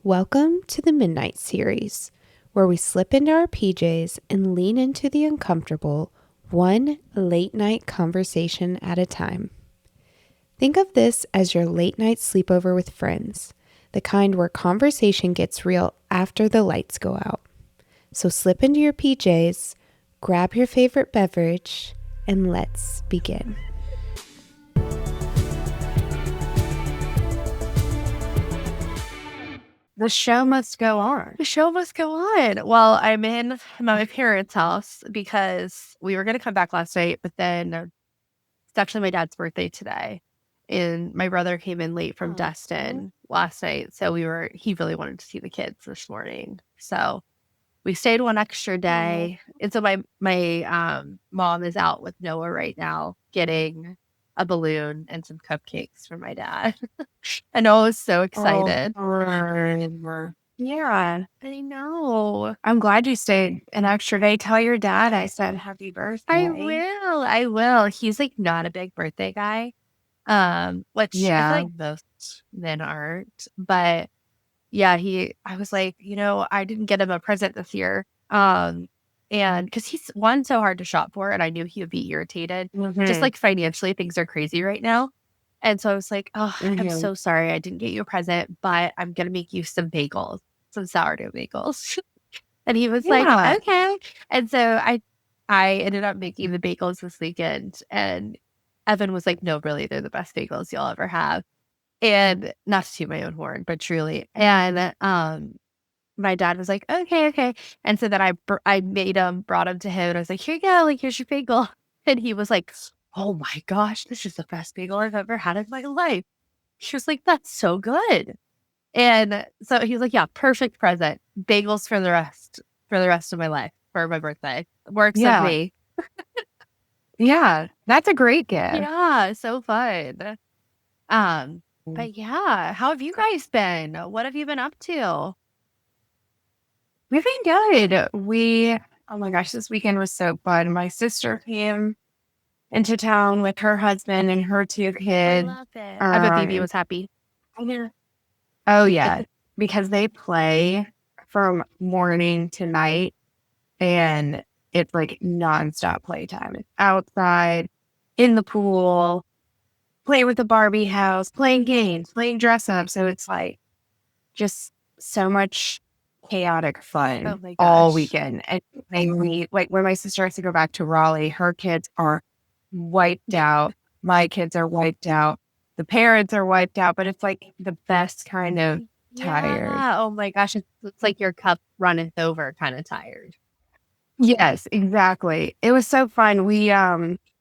Welcome to the Midnight Series, where we slip into our PJs and lean into the uncomfortable, one late night conversation at a time. Think of this as your late night sleepover with friends, the kind where conversation gets real after the lights go out. So slip into your PJs, grab your favorite beverage, and let's begin. The show must go on. The show must go on. Well, I'm in my parents' house because we were going to come back last night, but then it's actually my dad's birthday today. And my brother came in late from Destin last night. So he really wanted to see the kids this morning. So we stayed one extra day. And so my mom is out with Noah right now getting a balloon and some cupcakes for my dad. I know, I was so excited. Yeah, I know. I'm glad you stayed an extra day. Tell your dad I said happy birthday. I will. He's like not a big birthday guy. Which I feel like most men aren't. But yeah, I was like, I didn't get him a present this year. And because he's so hard to shop for, and I knew he would be irritated. Just like financially, things are crazy right now. And so I was like, I'm so sorry I didn't get you a present, but I'm going to make you some bagels, some sourdough bagels. And he was like, okay. And so I ended up making the bagels this weekend. And Evan was like, no, really, they're the best bagels you'll ever have. And not to toot my own horn, but truly. And my dad was like, okay. And so then I made him, brought him to him, and I was like, here you go, like, here's your bagel. And he was like, oh my gosh, this is the best bagel I've ever had in my life. She was like, that's so good. And so he was like, yeah, perfect present. Bagels for the rest of my life for my birthday. Works with me. Yeah, that's a great gift. Yeah, so fun. But yeah, how have you guys been? What have you been up to? We've been good. Oh my gosh, this weekend was so fun. My sister came into town with her husband and her two kids. I love it. I bet Phoebe was happy. Oh yeah, because they play from morning to night, and it's like nonstop playtime. It's outside, in the pool, play with the Barbie house, playing games, playing dress up. So it's like just so much chaotic fun all weekend. And like when my sister has to go back to Raleigh, her kids are wiped out. My kids are wiped out. The parents are wiped out, but it's like the best kind of tired. Yeah. Oh my gosh. It's like your cup runneth over kind of tired. Yes, exactly. It was so fun.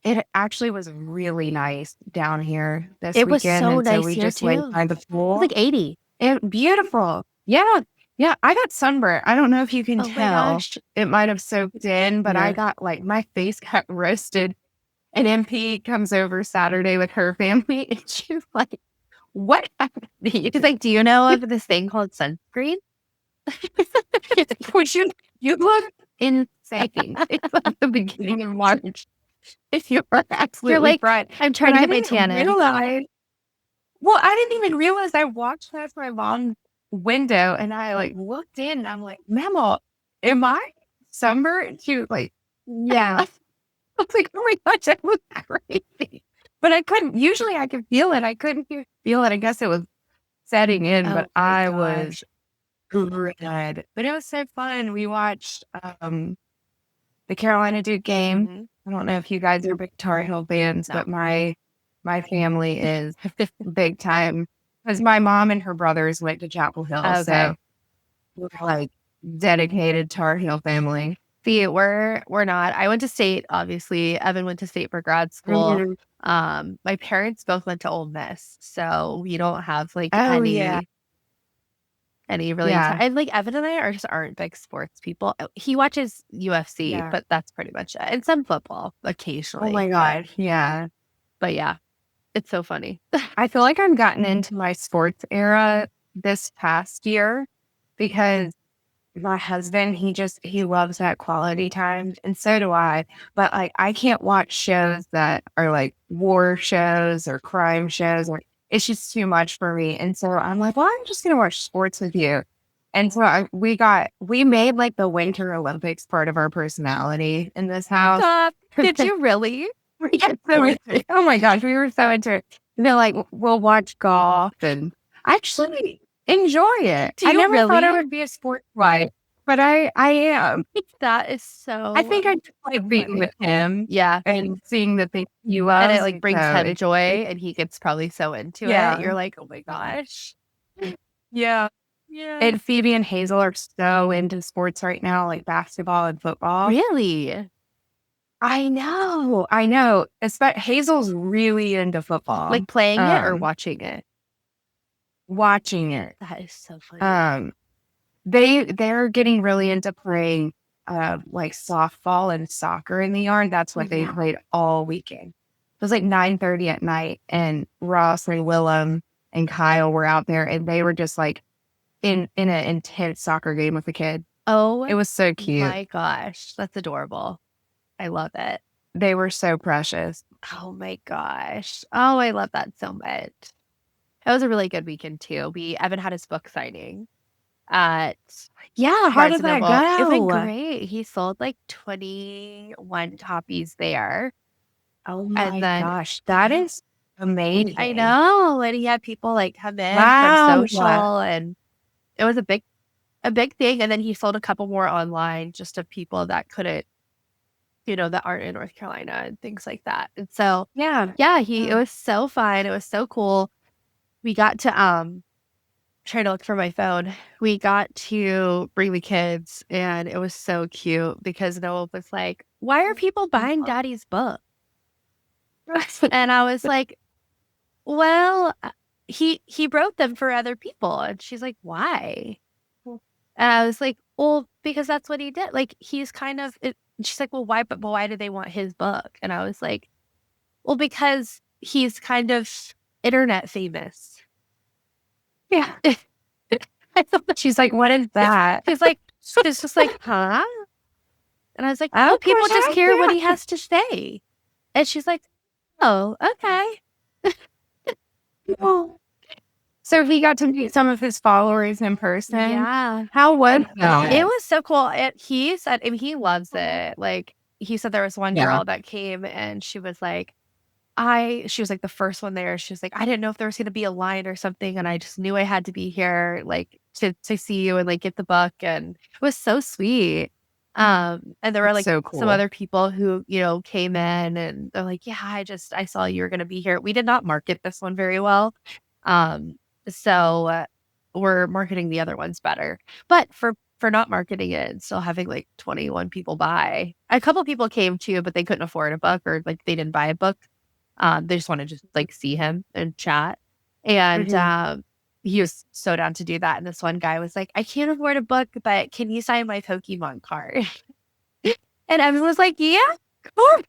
It actually was really nice down here this weekend. It was so nice so we here just too. went by the pool. It was like 80. Beautiful. Yeah. Yeah. I got sunburnt. I don't know if you can Oh tell. my gosh. It might have soaked in, but I got my face got roasted. And MP comes over Saturday with her family, and she's like, what happened to you? She's like, do you know of this thing called sunscreen? You look insane. It's like the beginning of March. If you are absolutely right. I'm trying to get my tan in. I didn't even realize I walked past my mom's window and I like looked in and I'm like, Mama, am I sunburned? She was like, yeah. I was like, oh my gosh, that was crazy. But I couldn't, usually I could feel it. I couldn't feel it. I guess it was setting in, but I was good. But it was so fun. We watched the Carolina Duke game. I don't know if you guys are big Tar Heel fans, but my family is big time because my mom and her brothers went to Chapel Hill. So we're like dedicated Tar Heel family. See, we're not. I went to state, obviously. Evan went to state for grad school. My parents both went to Ole Miss, so we don't have like any really. And like Evan and I aren't big sports people. He watches UFC, but that's pretty much it. And some football occasionally. Oh my God, yeah. But yeah, it's so funny. I feel like I've gotten into my sports era this past year because my husband, he loves that quality time, and so do I. But like, I can't watch shows that are like war shows or crime shows. Or it's just too much for me. And so I'm like, well, I'm just gonna watch sports with you. And so we made like the Winter Olympics part of our personality in this house. Stop. Did you really? We get so into it. Oh my gosh, we were so into it. They're like, we'll watch golf and I actually enjoy it. Do I you never thought I really? would be a sports wife, but I am. That is so. I think I just like being with him Yeah. and seeing the things he loves. And it like brings so him it's- joy, and he gets probably so into Yeah. it. You're like, oh my gosh. Yeah. Yeah. And Phoebe and Hazel are so into sports right now, like basketball and football. Really? I know. Hazel's really into football. Like playing it or watching it? Watching it. That is so funny. They're getting really into playing like softball and soccer in the yard. That's what they played all weekend. It was like 9:30 at night, and Ross and Willem and Kyle were out there, and they were just like in an intense soccer game with the kid. Oh, It was so cute. my gosh. That's adorable. I love it. They were so precious. Oh my gosh. Oh, I love that so much. It was a really good weekend too. Evan had his book signing at Yeah, how Barnes did and that Noble. go? It went great. He sold like 21 copies there. Oh my And then- gosh, that is amazing. I know. And he had people like come in Wow. from social, and it was a big thing. And then he sold a couple more online just of people that couldn't, that aren't in North Carolina and things like that. And so Yeah. it was so fun. It was so cool. We got to trying to look for my phone. We got to bring the kids, and it was so cute because Noah was like, "Why are people buying Daddy's book?" And I was like, "Well, he wrote them for other people." And she's like, "Why?" And I was like, "Well, because that's what he did. Like, he's kind of." She's like, "Well, why? But why do they want his book?" And I was like, "Well, because he's kind of internet famous." Yeah. I thought that She's like, what is that? she's like, it's just like, huh? And I was like, Oh, oh, people gosh, just hear what yeah. he has to say. And she's like, oh, okay. So he got to meet some of his followers in person. Yeah. How was that? It was so cool. He said, and he loves it. Like, he said there was one Yeah. girl that came, and she was like, she was like the first one there. She was like, I didn't know if there was going to be a line or something, and I just knew I had to be here, like, to see you and like get the book. And it was so sweet. And there were That's like so cool. some other people who, came in, and they're like, yeah, I saw you were going to be here. We did not market this one very well. So we're marketing the other ones better, but for not marketing it and still having like 21 people buy, a couple people came too, but they couldn't afford a book, or like they didn't buy a book. They just want to just like see him and chat. And he was so down to do that. And this one guy was like, I can't afford a book, but can you sign my Pokemon card? And Evan was like, yeah, of course.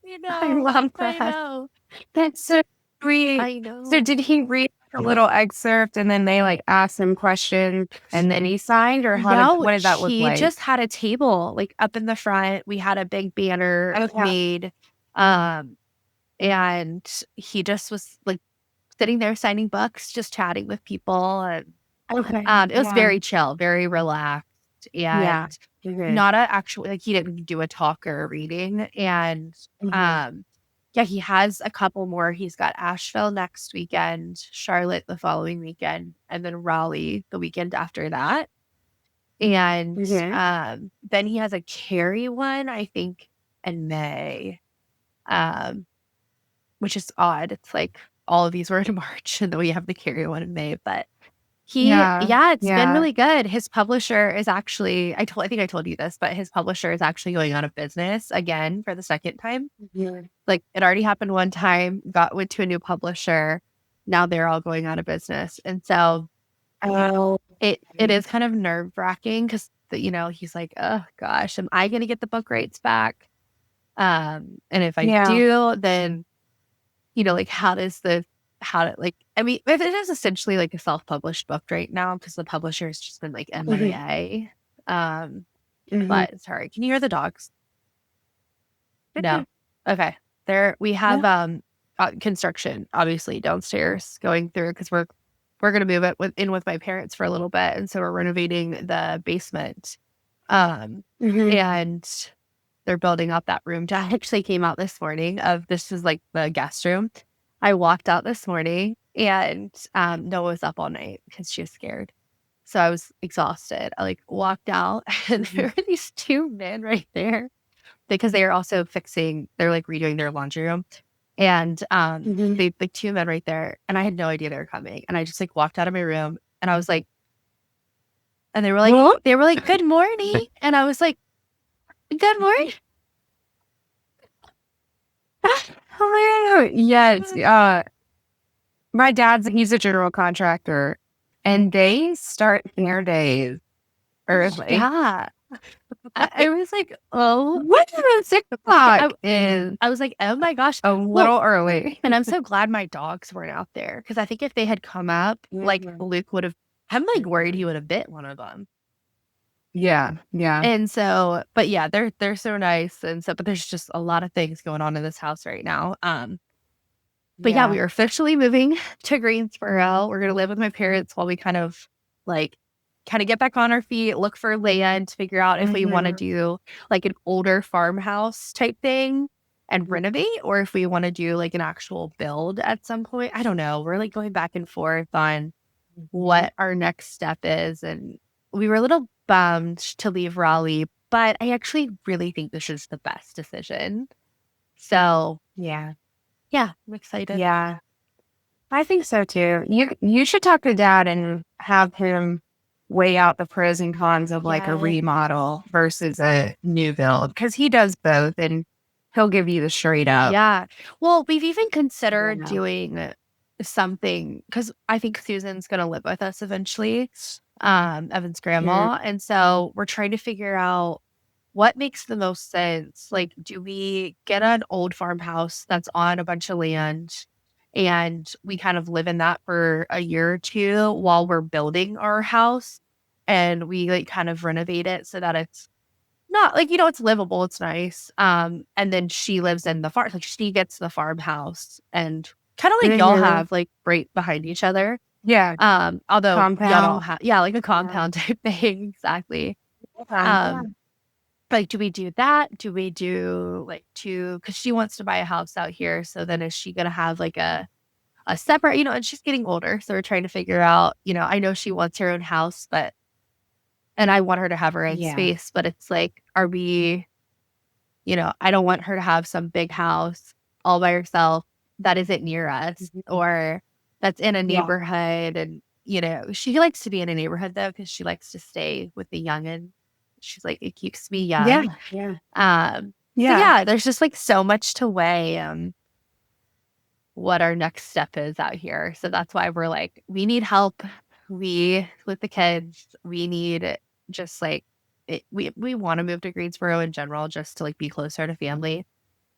I love that. I know. That's so sweet. I know. So did he read a little excerpt and then they like asked him questions and then he signed, or what did that look like? He just had a table like up in the front. We had a big banner made. And he just was like sitting there signing books, just chatting with people. And it was very chill, very relaxed. And not actually like he didn't do a talk or a reading. And he has a couple more. He's got Asheville next weekend, Charlotte the following weekend, and then Raleigh the weekend after that. And then he has a Cary one, I think, in May, which is odd. It's like all of these were in March, and then we have the Cary one in May. But it's been really good. His publisher is actually, I think I told you this, but his publisher is actually going out of business again for the second time. Like, it already happened one time, went to a new publisher. Now they're all going out of business. And so it is kind of nerve wracking because, he's like, oh gosh, am I going to get the book rights back? And if I do, then, like, it is essentially like a self-published book right now because the publisher has just been like MIA. But sorry, can you hear the dogs? No. Okay. There we have construction obviously downstairs going through because we're we're going to move it in with my parents for a little bit. And so we're renovating the basement. And they're building up that room. Dad actually came out this morning this is like the guest room. I walked out this morning and Noah was up all night because she was scared. So I was exhausted. I like walked out and there were these two men right there because they are also they're like redoing their laundry room. And they like two men right there. And I had no idea they were coming. And I just like walked out of my room and I was like, and they were like, good morning. And I was like, good morning. Yes. My he's a general contractor and they start their days early. Yeah. I was like, oh, what is 6 o'clock? I was like, oh my gosh, a little early. And I'm so glad my dogs weren't out there because I think if they had come up, like Luke would have. I'm like worried he would have bit one of them. Yeah. And so, but yeah, they're so nice, and so, but there's just a lot of things going on in this house right now. But yeah, we are officially moving to Greensboro. We're gonna live with my parents while we kind of get back on our feet, look for land, figure out if we want to do like an older farmhouse type thing and renovate, or if we want to do like an actual build at some point. I don't know. We're like going back and forth on what our next step is. And we were a little bummed to leave Raleigh, but I actually really think this is the best decision. So yeah, I'm excited. Yeah, I think so too. You should talk to Dad and have him weigh out the pros and cons of like a remodel versus a new build, because he does both and he'll give you the straight up. Yeah. Well, we've even considered doing something because I think Susan's going to live with us eventually, Evan's grandma. And so we're trying to figure out what makes the most sense. Like, do we get an old farmhouse that's on a bunch of land and we kind of live in that for a year or two while we're building our house, and we like kind of renovate it so that it's not like, it's livable, it's nice. And then she lives in the farm, like she gets the farmhouse, and kind of like y'all have like right behind each other. Yeah. Although compound. y'all don't have, like a compound type thing. Exactly. Like, do we do that? Do we do like because she wants to buy a house out here. So then is she going to have like a separate, and she's getting older. So we're trying to figure out, I know she wants her own house, and I want her to have her own space, but it's like, are we, I don't want her to have some big house all by herself that isn't near us or that's in a neighborhood. And, she likes to be in a neighborhood though, because she likes to stay with the youngin'. She's like, it keeps me young. So there's just like so much to weigh what our next step is out here. So that's why we're like, we need help. With the kids, we need just like we want to move to Greensboro in general, just to like be closer to family.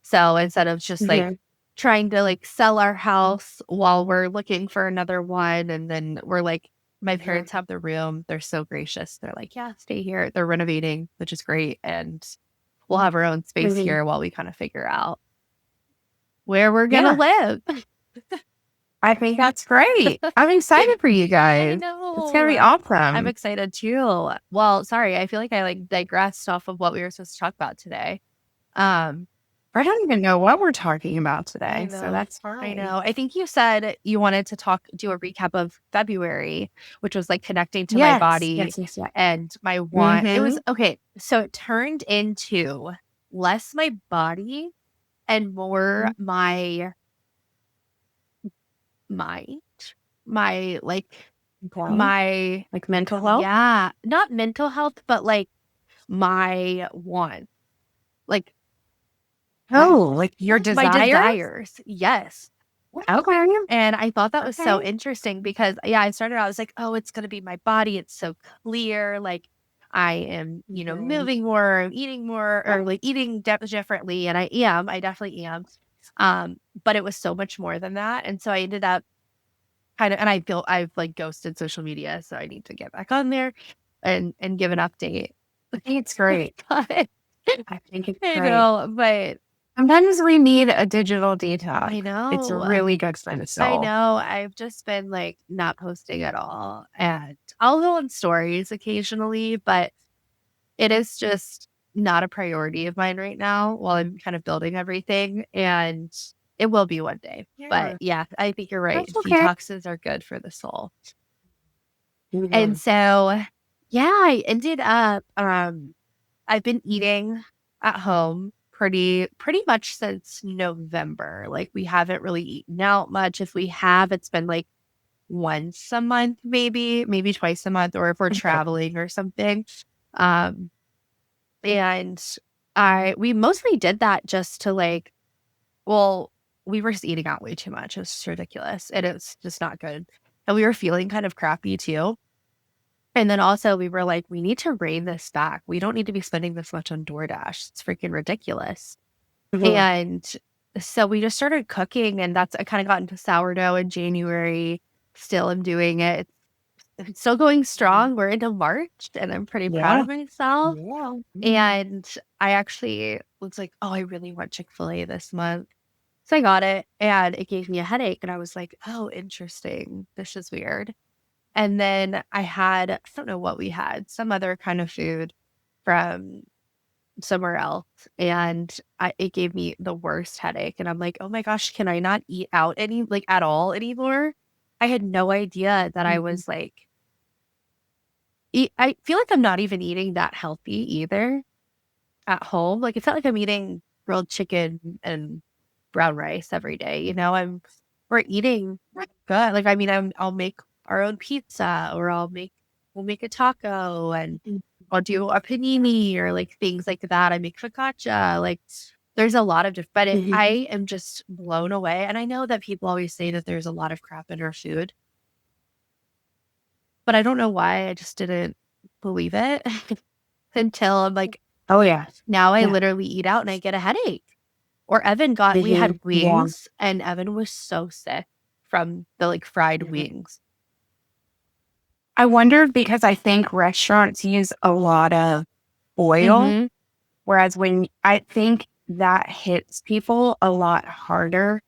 So instead of just like trying to like sell our house while we're looking for another one, and then we're like, my parents have the room. They're so gracious. They're like, yeah, stay here. They're renovating, which is great. And we'll have our own space here while we kind of figure out where we're going to live. I think that's great. I'm excited for you guys. I know. It's going to be awesome. I'm excited too. Well, sorry. I feel like I like digressed off of what we were supposed to talk about today. I don't even know what we're talking about today, so that's fine. I know. I think you said you wanted to do a recap of February, which was like connecting to my body and my want. It was okay. So it turned into less my body and more my mind, my like mental health. Yeah, not mental health, but like my want, like. Oh, like your desires? My desires. Yes. Okay. And I thought that was so interesting because, I started out, I was like, oh, it's going to be my body. It's so clear. Like, I am, moving more, I'm eating more, or like eating differently. And I definitely am. But it was so much more than that. And so I ended up and I feel I've like ghosted social media. So I need to get back on there and give an update. I think it's great. I think it's great. I know, but Sometimes we need a digital detox. I know. It's really good for the soul. I know. I've just been like not posting at all. And I'll go on stories occasionally, but it is just not a priority of mine right now while I'm kind of building everything. And it will be one day. But yeah, I think you're right. That's okay. Detoxes are good for the soul. Mhm. And so, yeah, I ended up, I've been eating at home pretty much since November. Like we haven't really eaten out much. If we have, it's been like once a month, maybe twice a month, or if we're traveling or something. And we mostly did that just to like, well, we were just eating out way too much. It was just ridiculous. And it's just not good. And we were feeling kind of crappy too. And then also we were like, we need to rein this back. We don't need to be spending this much on DoorDash. It's freaking ridiculous. And so we just started cooking, and I kind of got into sourdough in January. Still am doing it. It's still going strong. We're into March, and I'm pretty proud of myself. And I actually was like, oh, I really want Chick-fil-A this month. So I got it, and it gave me a headache. And I was like, oh, interesting. This is weird. And then I don't know what we had, some other kind of food from somewhere else. And it gave me the worst headache. And I'm like, oh my gosh, can I not eat out at all anymore? I had no idea that I was like, I feel like I'm not even eating that healthy either at home. Like it's not like I'm eating grilled chicken and brown rice every day. We're eating good. Like, I mean, I'll make our own pizza, or we'll make a taco, and I'll do a panini or like things like that. I make focaccia. Like there's a lot of different, but I am just blown away. And I know that people always say that there's a lot of crap in our food, but I don't know why I just didn't believe it until I'm like, Oh yeah. now I literally eat out and I get a headache. Or we had wings, and Evan was so sick from the like fried wings. I wondered because I think restaurants use a lot of oil, whereas I think that hits people a lot harder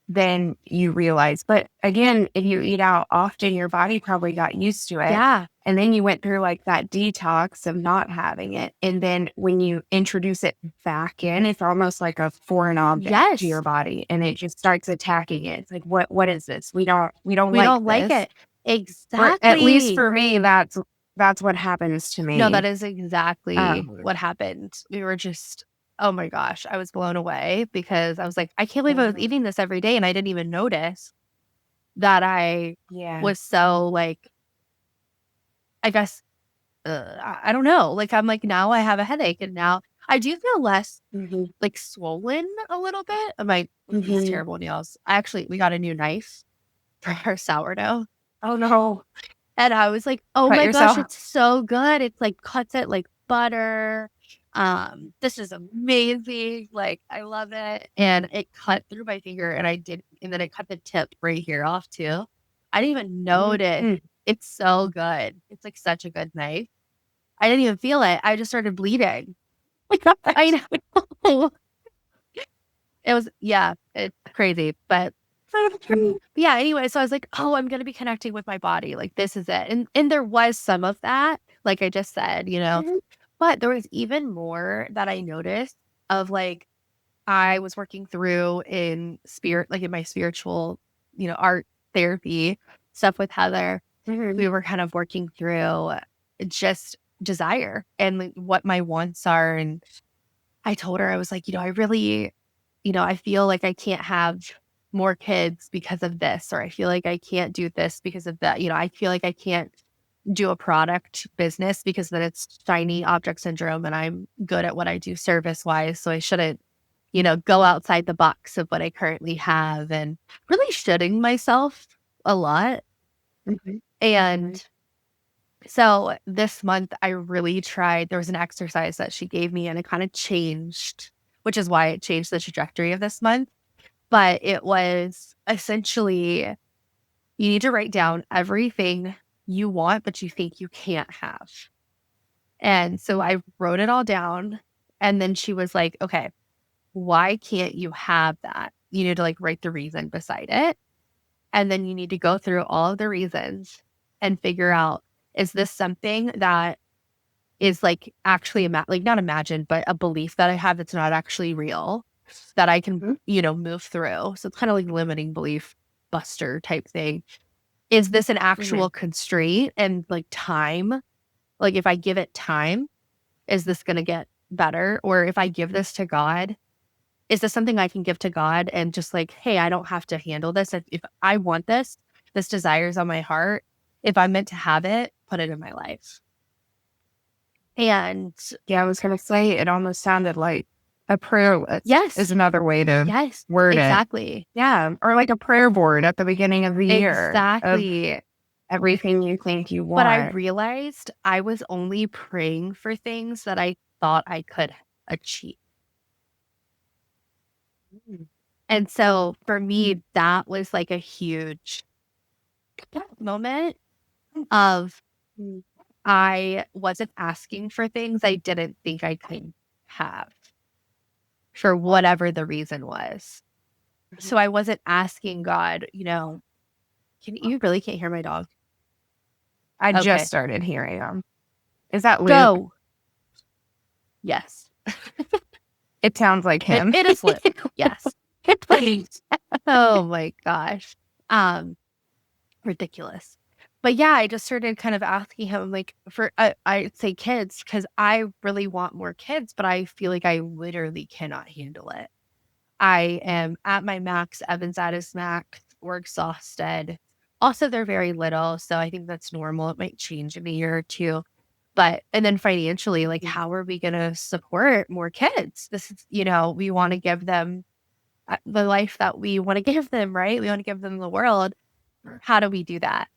than you realize. But again, if you eat out often, your body probably got used to it. Yeah. And then you went through like that detox of not having it. And then when you introduce it back in, it's almost like a foreign object to your body, and it just starts attacking it. It's like, what is this? We don't like it. Exactly. Or at least for me, that's what happens to me. No, that is exactly what happened. We were just, oh my gosh, I was blown away because I was like, I can't believe I was eating this every day and I didn't even notice that I was so like, I guess, I don't know. Like, I'm like, now I have a headache, and now I do feel less like swollen a little bit. These terrible nails. We got a new knife for our sourdough. Oh no. And I was like, oh my gosh, it's so good. It's like cuts it like butter. This is amazing. Like, I love it. And it cut through my finger, and then it cut the tip right here off too. I didn't even notice. It's so good. It's like such a good knife. I didn't even feel it. I just started bleeding. I know. It's crazy, but yeah, anyway, so I was like, oh, I'm going to be connecting with my body. Like, this is it. And there was some of that, like I just said, but there was even more that I noticed of like, I was working through in spirit, like in my spiritual, art therapy stuff with Heather. We were kind of working through just desire and like, what my wants are. And I told her, I was like, I really, I feel like I can't have more kids because of this, or I feel like I can't do this because of that. I feel like I can't do a product business because then it's shiny object syndrome, and I'm good at what I do service wise. So I shouldn't, go outside the box of what I currently have, and really shitting myself a lot. And so this month I really tried, there was an exercise that she gave me, and it kind of changed, which is why it changed the trajectory of this month. But it was essentially, you need to write down everything you want, but you think you can't have. And so I wrote it all down. And then she was like, okay, why can't you have that? You need to like write the reason beside it. And then you need to go through all of the reasons and figure out, is this something that is like actually like not imagined, but a belief that I have that's not actually real, that I can, move through. So it's kind of like limiting belief buster type thing. Is this an actual constraint and like time? Like if I give it time, is this going to get better? Or if I give this to God, is this something I can give to God and just like, hey, I don't have to handle this. If I want this desire is on my heart. If I'm meant to have it, put it in my life. And yeah, I was going to say, it almost sounded like a prayer list. Yes. Is another way to word exactly. it. Yeah. Or like a prayer board at the beginning of the year. Exactly. Everything you think you want. But I realized I was only praying for things that I thought I could achieve. And so for me, that was like a huge moment of I wasn't asking for things I didn't think I could have for whatever the reason was. So I wasn't asking God, you really can't hear my dog? I just started hearing them. Is that Luke? Go. Yes. It sounds like him. It is Luke. Yes. Oh my gosh. Ridiculous. But yeah, I just started kind of asking him like for I'd say kids, because I really want more kids, but I feel like I literally cannot handle it. I am at my max. Evan's at his max. We're exhausted. Also, they're very little, so I think that's normal. It might change in a year or two. And then financially, like, how are we going to support more kids? This is, we want to give them the life that we want to give them, right? We want to give them the world. How do we do that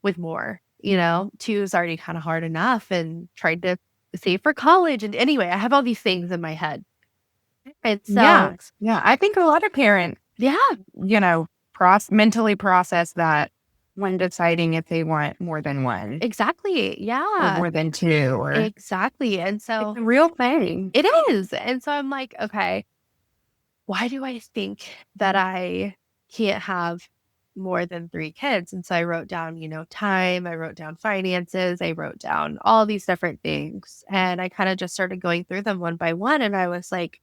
with more? 2 is already kind of hard enough, and tried to save for college. And anyway, I have all these things in my head. And so, yeah, I think a lot of parents, mentally process that when deciding if they want more than one. Exactly. Yeah. Or more than 2. Or exactly. And so it's a real thing. It is. And so I'm like, okay, why do I think that I can't have more than 3 kids? And so I wrote down, time, I wrote down finances, I wrote down all these different things. And I kind of just started going through them one by one. And I was like,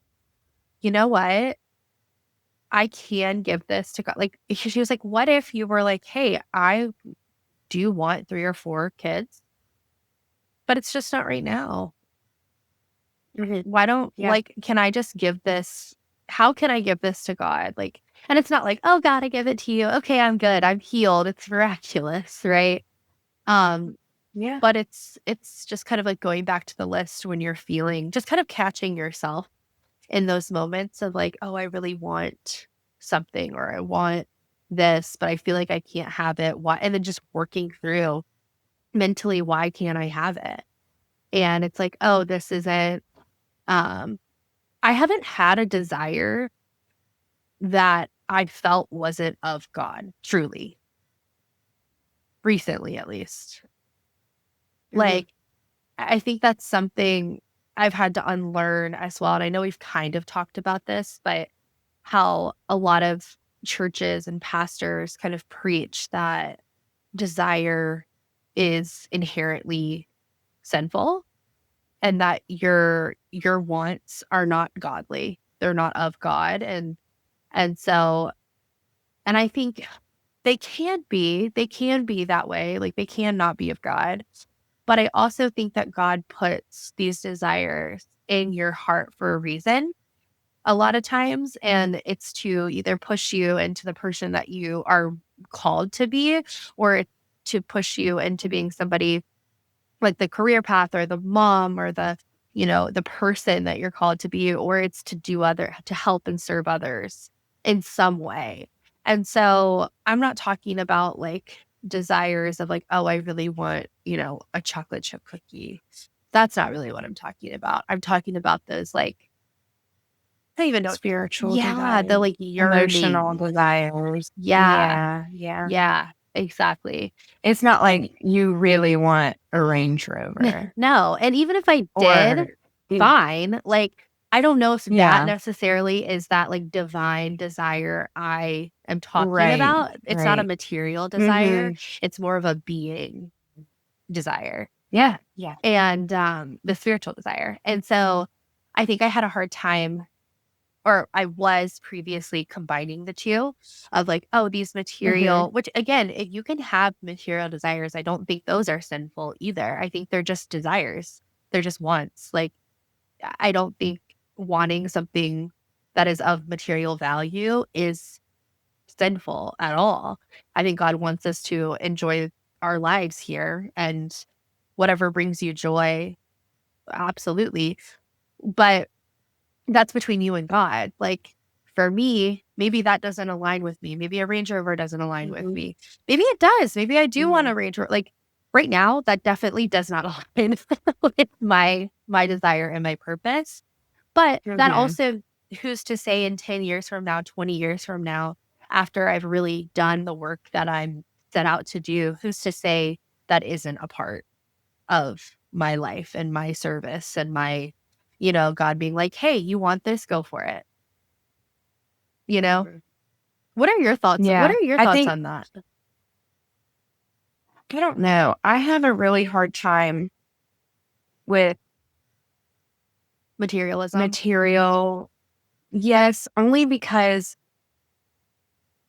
you know what? I can give this to God. Like, she was like, what if you were like, hey, I do want 3 or 4 kids, but it's just not right now. Why don't, can I just give this? How can I give this to God? Like, and it's not like, oh God, I give it to you. Okay, I'm good. I'm healed. It's miraculous, right? But it's just kind of like going back to the list when you're feeling, just kind of catching yourself in those moments of like, oh, I really want something, or I want this, but I feel like I can't have it. Why? And then just working through mentally, why can't I have it? And it's like, oh, this isn't, I haven't had a desire that I felt wasn't of God, truly. Recently, at least. Like, I think that's something I've had to unlearn as well. And I know we've kind of talked about this, but how a lot of churches and pastors kind of preach that desire is inherently sinful, and that your wants are not godly. They're not of God. And so, and I think they can be that way. Like, they cannot be of God. But I also think that God puts these desires in your heart for a reason a lot of times. And it's to either push you into the person that you are called to be, or to push you into being somebody like the career path, or the mom, or the, the person that you're called to be, or it's to help and serve others in some way. And so I'm not talking about like desires of like, oh, I really want, a chocolate chip cookie. That's not really what I'm talking about. I'm talking about those like, I don't even know. Spiritual desires. The like emotional desires. Yeah, exactly. It's not like you really want a Range Rover. No. And even if I did, fine. Like, I don't know if that necessarily is that like divine desire I am talking about. It's not a material desire. It's more of a being desire. Yeah. And the spiritual desire. And so I think I had a hard time, or I was previously combining the two of like, oh, these material, which again, if you can have material desires, I don't think those are sinful either. I think they're just desires. They're just wants. Like, I don't think wanting something that is of material value is sinful at all. I think God wants us to enjoy our lives here and whatever brings you joy, absolutely. But that's between you and God. Like for me, maybe that doesn't align with me. Maybe a Range Rover doesn't align with me. Maybe it does. Maybe I do want a Range Rover. Like right now, that definitely does not align with my desire and my purpose. But that also, who's to say in 10 years from now, 20 years from now, after I've really done the work that I'm set out to do, who's to say that isn't a part of my life and my service and my, God being like, hey, you want this? Go for it. What are your thoughts? Yeah. What are your thoughts on that? I don't know. I have a really hard time with Materialism. Yes, only because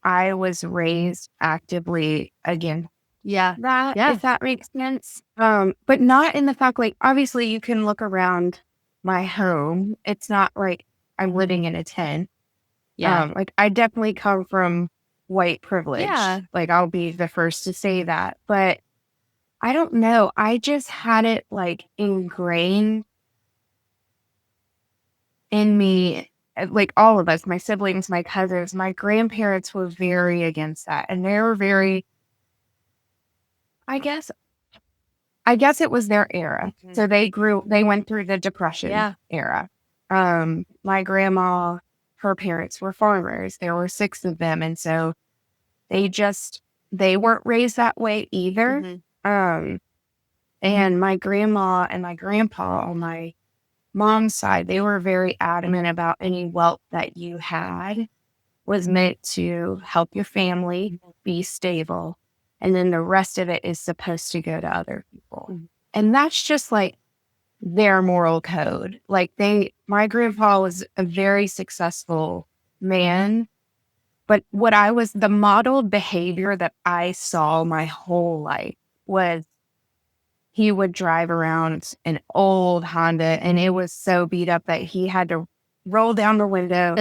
I was raised actively against that, if that makes sense. But not in the fact, like, obviously you can look around my home. It's not like I'm living in a tent. Like I definitely come from white privilege. Yeah. Like I'll be the first to say that. But I don't know. I just had it like ingrained in me, like all of us, my siblings, my cousins, my grandparents were very against that. And they were very, I guess it was their era. So they went through the Depression era. My grandma, her parents were farmers. There were 6 of them. And so they weren't raised that way either. And my grandma and my grandpa on my mom's side, they were very adamant about any wealth that you had was meant to help your family be stable. And then the rest of it is supposed to go to other people. And that's just like their moral code. Like my grandpa was a very successful man, but the modeled behavior that I saw my whole life was he would drive around an old Honda and it was so beat up that he had to roll down the window,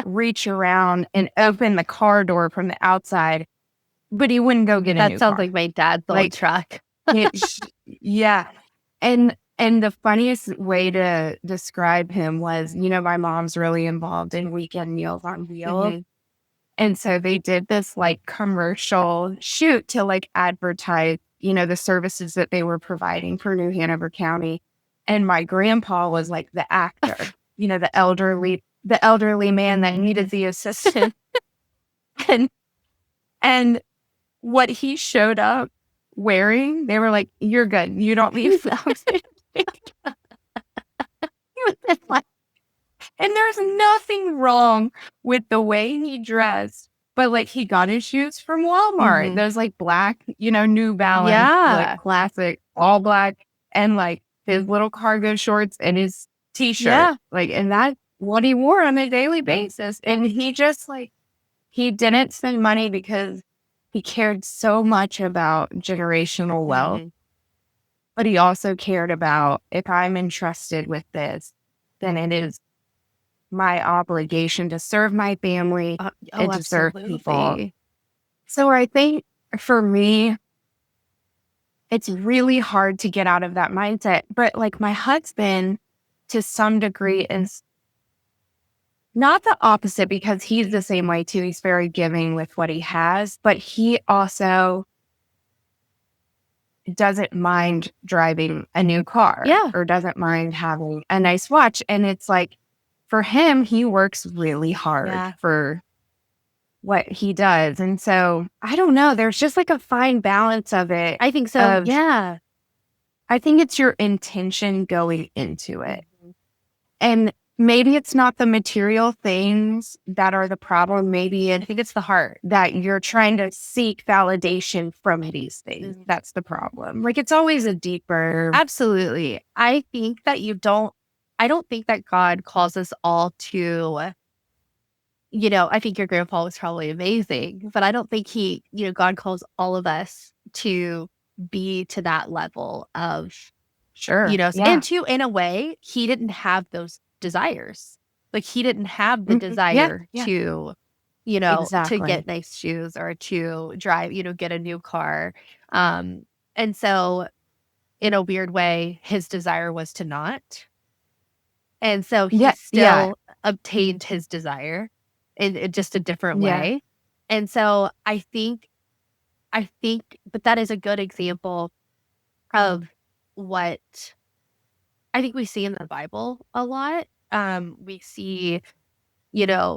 reach around and open the car door from the outside, but he wouldn't go get a new car. That sounds like my dad's old truck. Yeah. And the funniest way to describe him was, my mom's really involved in Weekend Meals on Wheels. And so they did this like commercial shoot to like advertise, the services that they were providing for New Hanover County. And my grandpa was like the actor, the elderly man that needed the assistant. and what he showed up wearing, they were like, you're good. You don't need something. And there's nothing wrong with the way he dressed, but like he got his shoes from Walmart. Those like black, New Balance, like classic, all black, and like his little cargo shorts and his t-shirt. Like, and that's what he wore on a daily basis. And he just like, he didn't spend money because he cared so much about generational wealth, but he also cared about, if I'm entrusted with this, then it is my obligation to serve my family and to serve people. So I think for me, it's really hard to get out of that mindset. But like my husband, to some degree, is not the opposite because he's the same way too. He's very giving with what he has, but he also doesn't mind driving a new car or doesn't mind having a nice watch. And it's like, for him, he works really hard for what he does. And so, I don't know, there's just like a fine balance of it. I think so. I think it's your intention going into it. And maybe it's not the material things that are the problem. Maybe I think it's the heart. that you're trying to seek validation from these things. That's the problem. Like, it's always a deeper. Absolutely. I think that I don't think that God calls us all to, I think your grandpa was probably amazing, but I don't think God calls all of us to be to that level of, Sure. Yeah. and in a way, he didn't have those desires. Like, he didn't have the Yeah. desire Yeah. to, to Exactly. get nice shoes or to drive, get a new car. And so in a weird way, his desire was to not. And so he Yeah. still obtained his desire in just a different Yeah. way. And so I think, but that is a good example of what I think we see in the Bible a lot. We see,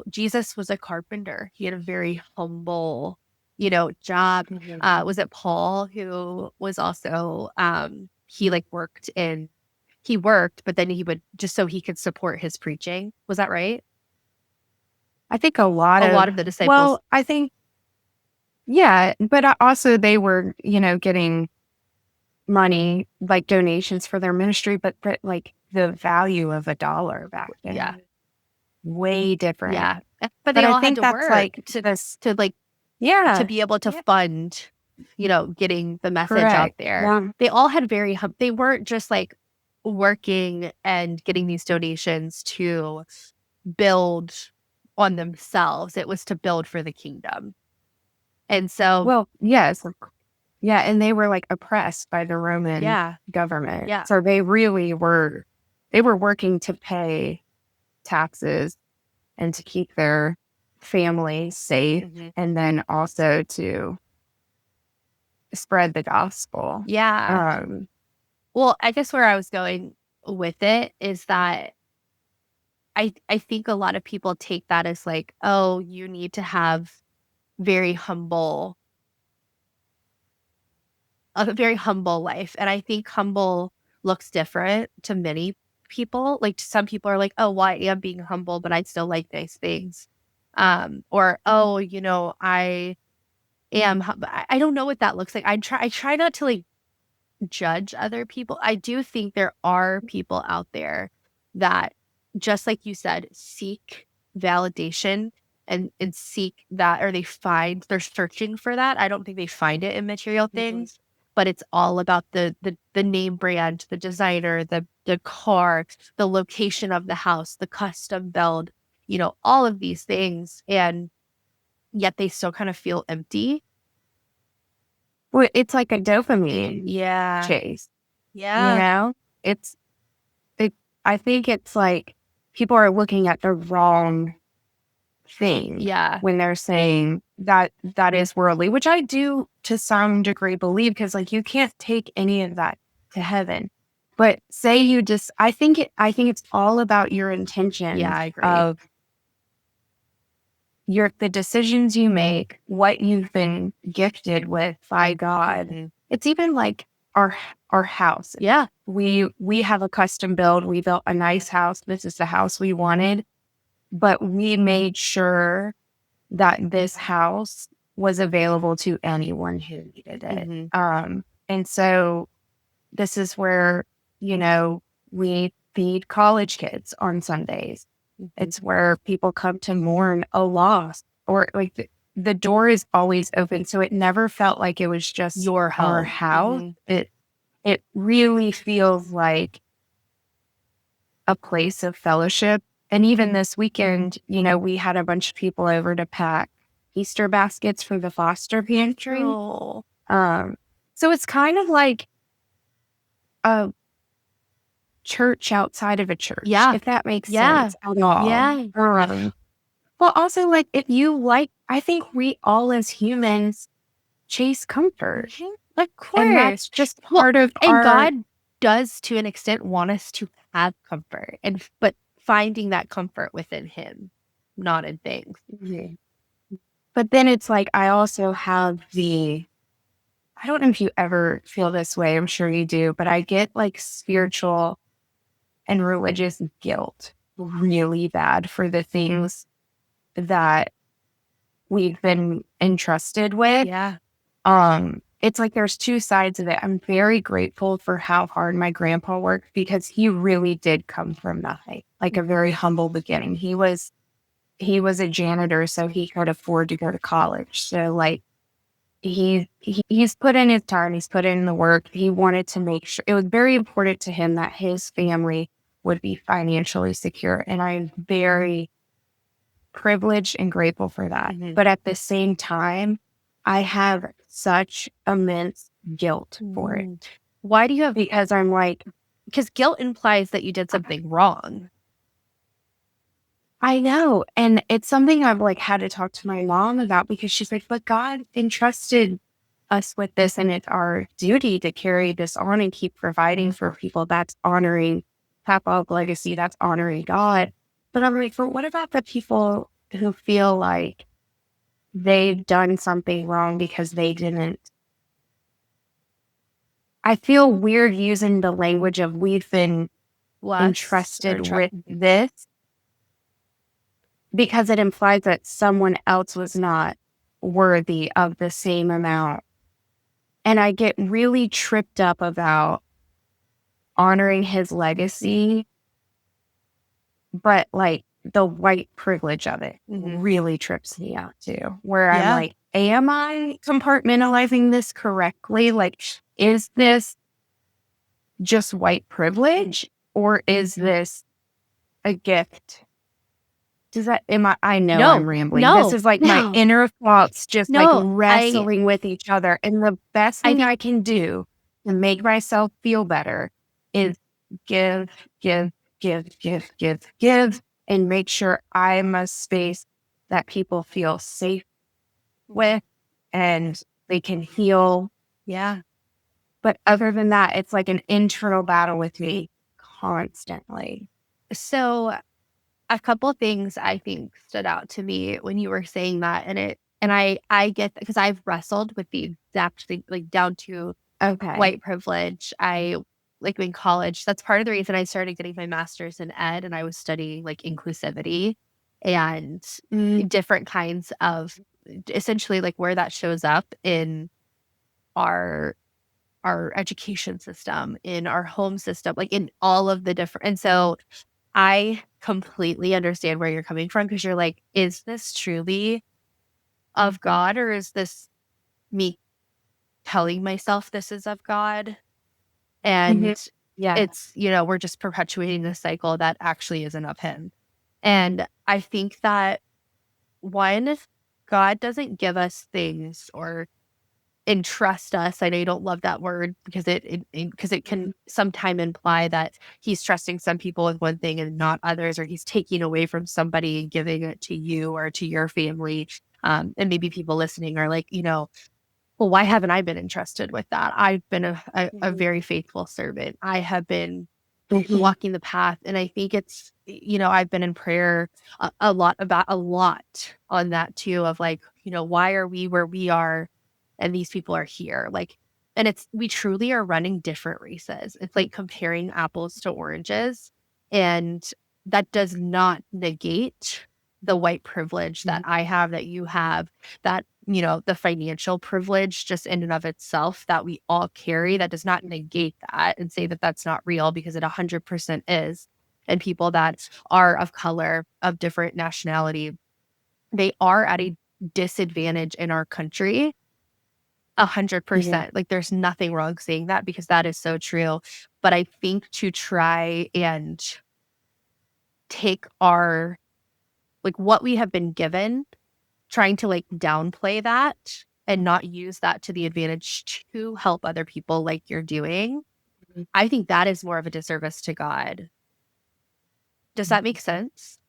Jesus was a carpenter. He had a very humble, job. Was it Paul who was also, he like he worked, but then he would just so he could support his preaching. Was that right? I think a lot of the disciples. Well, I think, yeah, but also they were, getting money, like donations for their ministry, but like the value of $1 back then. Yeah. Way different. Yeah. But they all I think had to that's work like to like yeah, to be able to fund, getting the message out correct. there. Yeah. They all had they weren't just like working and getting these donations to build on themselves. It was to build for the kingdom. And so, Well, yes. Yeah, and they were like oppressed by the Roman government. Yeah. So they really were working to pay taxes and to keep their family safe, and then also to spread the gospel. Yeah. Well, I guess where I was going with it is that I think a lot of people take that as like, oh, you need to have a very humble life. And I think humble looks different to many people. Like, some people are like, oh, well, I am being humble, but I still like nice things. Or, oh, I am, I don't know what that looks like. I try not to like judge other people. I do think there are people out there that, just like you said, seek validation and seek that, or they're searching for that. I don't think they find it in material things, but it's all about the name brand, the designer, the car, the location of the house, the custom build, all of these things. And yet they still kind of feel empty. Well, it's like a dopamine chase. Yeah. I think it's like people are looking at the wrong thing. Yeah. When they're saying that is worldly, which I do to some degree believe, because like you can't take any of that to heaven. But say you just, I think it's all about your intention. Yeah, I agree. Of the decisions you make, what you've been gifted with by God. It's even like our house. Yeah. We have a custom build. We built a nice house. This is the house we wanted, but we made sure that this house was available to anyone who needed it. And so this is where, we feed college kids on Sundays. It's where people come to mourn a loss, or like the door is always open. So it never felt like it was just your home. Our house. It really feels like a place of fellowship. And even this weekend, we had a bunch of people over to pack Easter baskets for the foster pantry. Oh. So it's kind of like a church outside of a church. Yeah. If that makes sense at all. Yeah. Well, also, like, I think we all as humans chase comfort. Of course. And that's just part of and God does, to an extent, want us to have comfort, but finding that comfort within Him, not in things. But then it's like, I also have I don't know if you ever feel this way, I'm sure you do, but I get like spiritual and religious guilt really bad for the things that we've been entrusted with. Yeah. It's like there's two sides of it. I'm very grateful for how hard my grandpa worked because he really did come from nothing, like a very humble beginning. He was a janitor, so he could afford to go to college. So like he's put in his time, he's put in the work. He wanted to make sure it was very important to him that his family would be financially secure. And I'm very privileged and grateful for that. But at the same time, I have such immense guilt for it. Why do you have? Because I'm like, Because guilt implies that you did something wrong. I know. And it's something I've like had to talk to my mom about because she's like, but God entrusted us with this and it's our duty to carry this on and keep providing for people. That's honoring Papa's legacy. That's honoring God. But I'm like, what about the people who feel like they've done something wrong because they didn't? I feel weird using the language of we've been entrusted with this because it implies that someone else was not worthy of the same amount. And I get really tripped up about honoring his legacy, but like the white privilege of it really trips me out too, where I'm like, am I compartmentalizing this correctly? Like, is this just white privilege or is this a gift? I know No, I'm rambling. no, this is like my inner thoughts just like wrestling with each other. And the best thing I can do to make myself feel better is give, and make sure I'm a space that people feel safe with and they can heal. Yeah. But other than that, it's like an internal battle with me constantly. So a couple of things I think stood out to me when you were saying that, and I get that because I've wrestled with the exact thing, like down to white privilege. I like in college. That's part of the reason I started getting my master's in ed, and I was studying like inclusivity and different kinds of essentially like where that shows up in our education system, in our home system, like in all of the different. And so I completely understand where you're coming from because you're like, is this truly of God or is this me telling myself this is of God? And it's, we're just perpetuating this cycle that actually isn't of him. And I think that one, God doesn't give us things or entrust us. I know you don't love that word because it can sometime imply that he's trusting some people with one thing and not others, or he's taking away from somebody and giving it to you or to your family. And maybe people listening are like, well, why haven't I been entrusted with that? I've been a very faithful servant. I have been walking the path. And I think it's, I've been in prayer a lot on that too, of like, why are we where we are and these people are here? Like, and we truly are running different races. It's like comparing apples to oranges. And that does not negate the white privilege that I have, that you have, that, the financial privilege just in and of itself that we all carry. That does not negate that and say that that's not real, because it 100% is. And people that are of color, of different nationality, they are at a disadvantage in our country. 100%. Like there's nothing wrong saying that because that is so true. But I think to try and take our, like what we have been given, trying to like downplay that and not use that to the advantage to help other people like you're doing, I think that is more of a disservice to God. Does that make sense?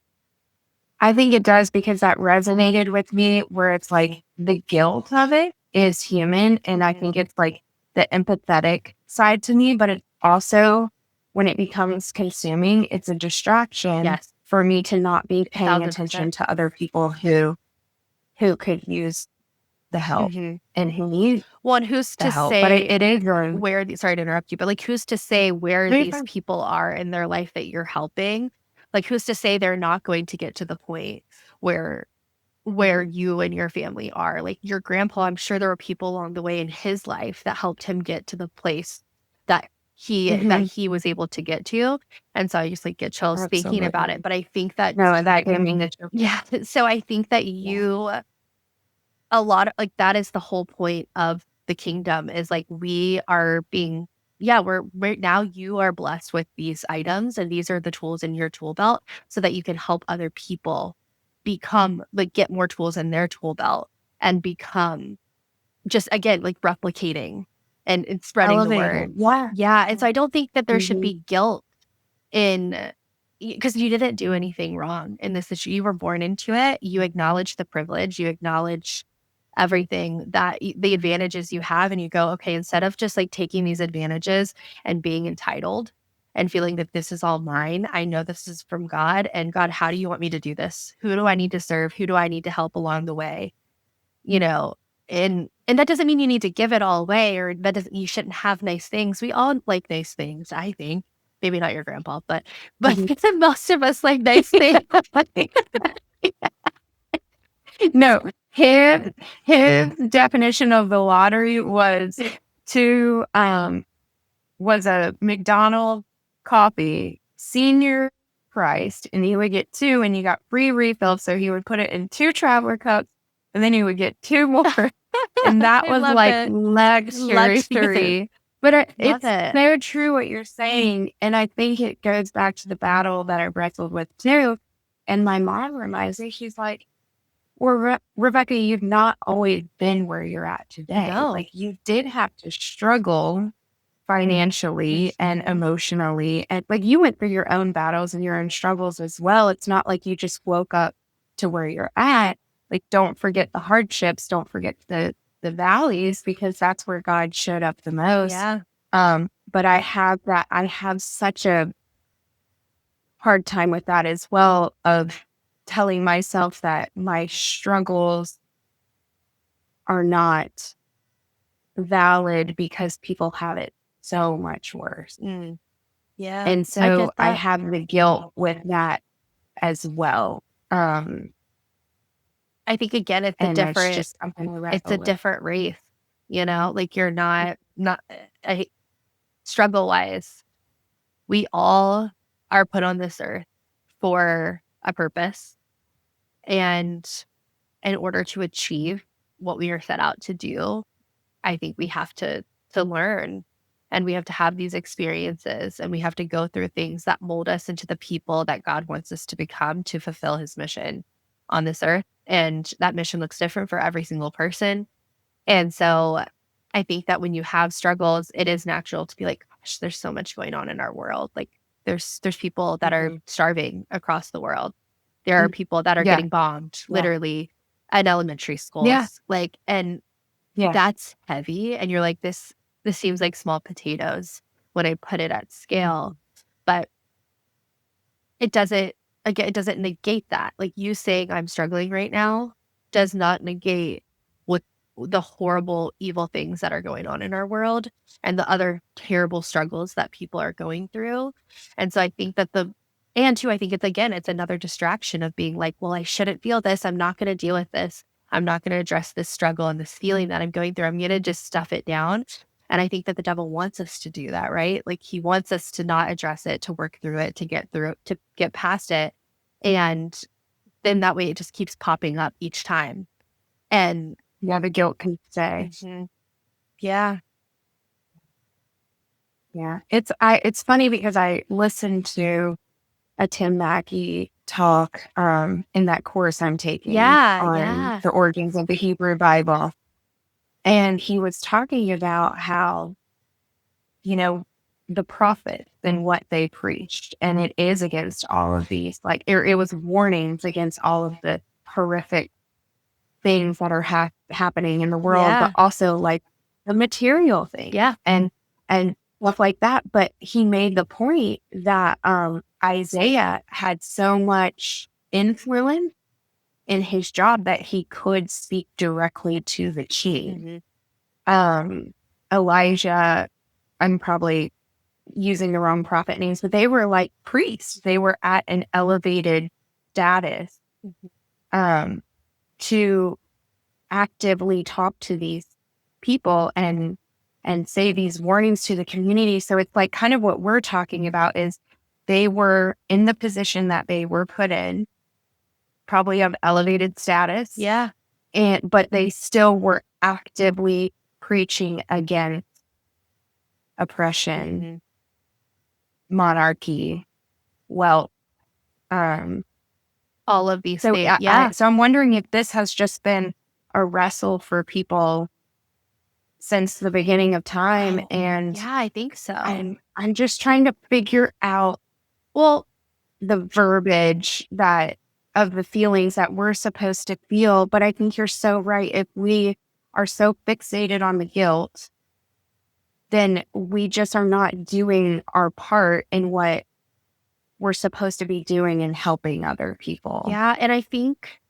I think it does, because that resonated with me, where it's like the guilt of it is human. And I think it's like the empathetic side to me, but it also, when it becomes consuming, it's a distraction for me to not be paying attention to other people who could use the help and who need who's to help. say, but it is where, sorry to interrupt you, but like who's to say where these people are in their life that you're helping? Like, who's to say they're not going to get to the point where you and your family are? Like, your grandpa, I'm sure there were people along the way in his life that helped him get to the place that he was able to get to. And so I just like get chills thinking about it. But I think that that gave me the yeah. So I think that a lot of like that is the whole point of the kingdom is like we are being we're right now you are blessed with these items and these are the tools in your tool belt so that you can help other people become like get more tools in their tool belt and become just again like replicating and spreading the word. Yeah. And so I don't think that there should be guilt in because you didn't do anything wrong in this issue. You were born into it. You acknowledge the privilege. You acknowledge everything that the advantages you have. And you go, okay, instead of just like taking these advantages and being entitled and feeling that this is all mine, I know this is from God. And God, how do you want me to do this? Who do I need to serve? Who do I need to help along the way? You know, and that doesn't mean you need to give it all away or that doesn't, you shouldn't have nice things. We all like nice things, I think. Maybe not your grandpa, but most of us like nice things. No, his definition of the lottery was was a McDonald's coffee senior priced, and you would get 2 and you got free refills. So he would put it in 2 traveler cups and then you would get 2 more. And that was like luxury. But it's so true what you're saying. And I think it goes back to the battle that I wrestled with too. And my mom reminds me, she's like, well, Rebecca, you've not always been where you're at today. No. Like you did have to struggle financially and emotionally. And like you went through your own battles and your own struggles as well. It's not like you just woke up to where you're at. Like, don't forget the hardships. Don't forget the valleys, because that's where God showed up the most. Yeah. But I have such a hard time with that as well, of telling myself that my struggles are not valid because people have it so much worse. Yeah. And so I have the guilt with that as well. I think again, it's a different, it's a different wreath, you know, like you're not struggle wise. We all are put on this earth for a purpose. And in order to achieve what we are set out to do, I think we have to learn and we have to have these experiences and we have to go through things that mold us into the people that God wants us to become to fulfill his mission on this earth. And that mission looks different for every single person. And so I think that when you have struggles, it is natural to be like, gosh, there's so much going on in our world. Like there's people that are starving across the world. There are people that are getting bombed literally at elementary schools. Yeah. Like, and that's heavy. And you're like, this seems like small potatoes when I put it at scale, but it doesn't negate that. Like you saying I'm struggling right now does not negate what the horrible, evil things that are going on in our world and the other terrible struggles that people are going through. And so I think that I think it's another distraction of being like, well, I shouldn't feel this. I'm not going to deal with this. I'm not going to address this struggle and this feeling that I'm going through. I'm going to just stuff it down. And I think that the devil wants us to do that, right? Like he wants us to not address it, to work through it, to get through it, to get past it. And then that way it just keeps popping up each time. And the guilt can stay. Yeah. Yeah. It's funny because I listened to a Tim Mackey talk in that course I'm taking on the origins of the Hebrew Bible. And he was talking about how, the prophets and what they preached. And it is against all of these, like it was warnings against all of the horrific things that are happening in the world, but also like the material thing. Yeah. And stuff like that. But he made the point that Isaiah had so much influence in his job that he could speak directly to the king. Elijah, I'm probably using the wrong prophet names, but they were like priests. They were at an elevated status to actively talk to these people and say these warnings to the community. So it's like kind of what we're talking about is they were in the position that they were put in, probably of elevated status. Yeah. But they still were actively preaching against oppression, monarchy, wealth, all of these so things. So I'm wondering if this has just been a wrestle for people since the beginning of time. And yeah, I think so. I'm just trying to figure out, well, the verbiage that of the feelings that we're supposed to feel. But I think you're so right. If we are so fixated on the guilt, then we just are not doing our part in what we're supposed to be doing in helping other people. Yeah. And I think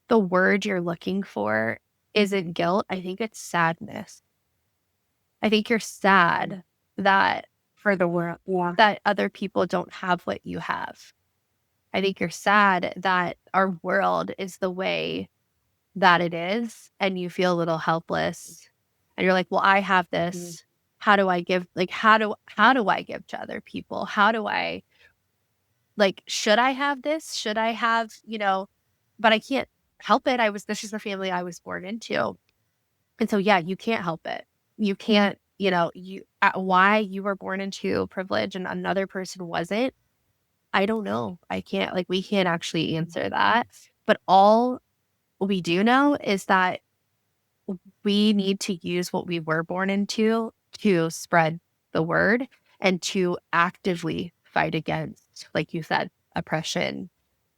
the word you're looking for isn't guilt. I think it's sadness. I think you're sad that for the world, that other people don't have what you have. I think you're sad that our world is the way that it is, and you feel a little helpless. And you're like, well, I have this. How do I give? Like, how do I give to other people? How do I, like, should I have this? Should I have, but I can't help it. This is the family I was born into. And so, yeah, you can't help it. You can't, why you were born into privilege and another person wasn't. I don't know. I can't, we can't actually answer that. But all we do know is that we need to use what we were born into to spread the word and to actively fight against, like you said, oppression,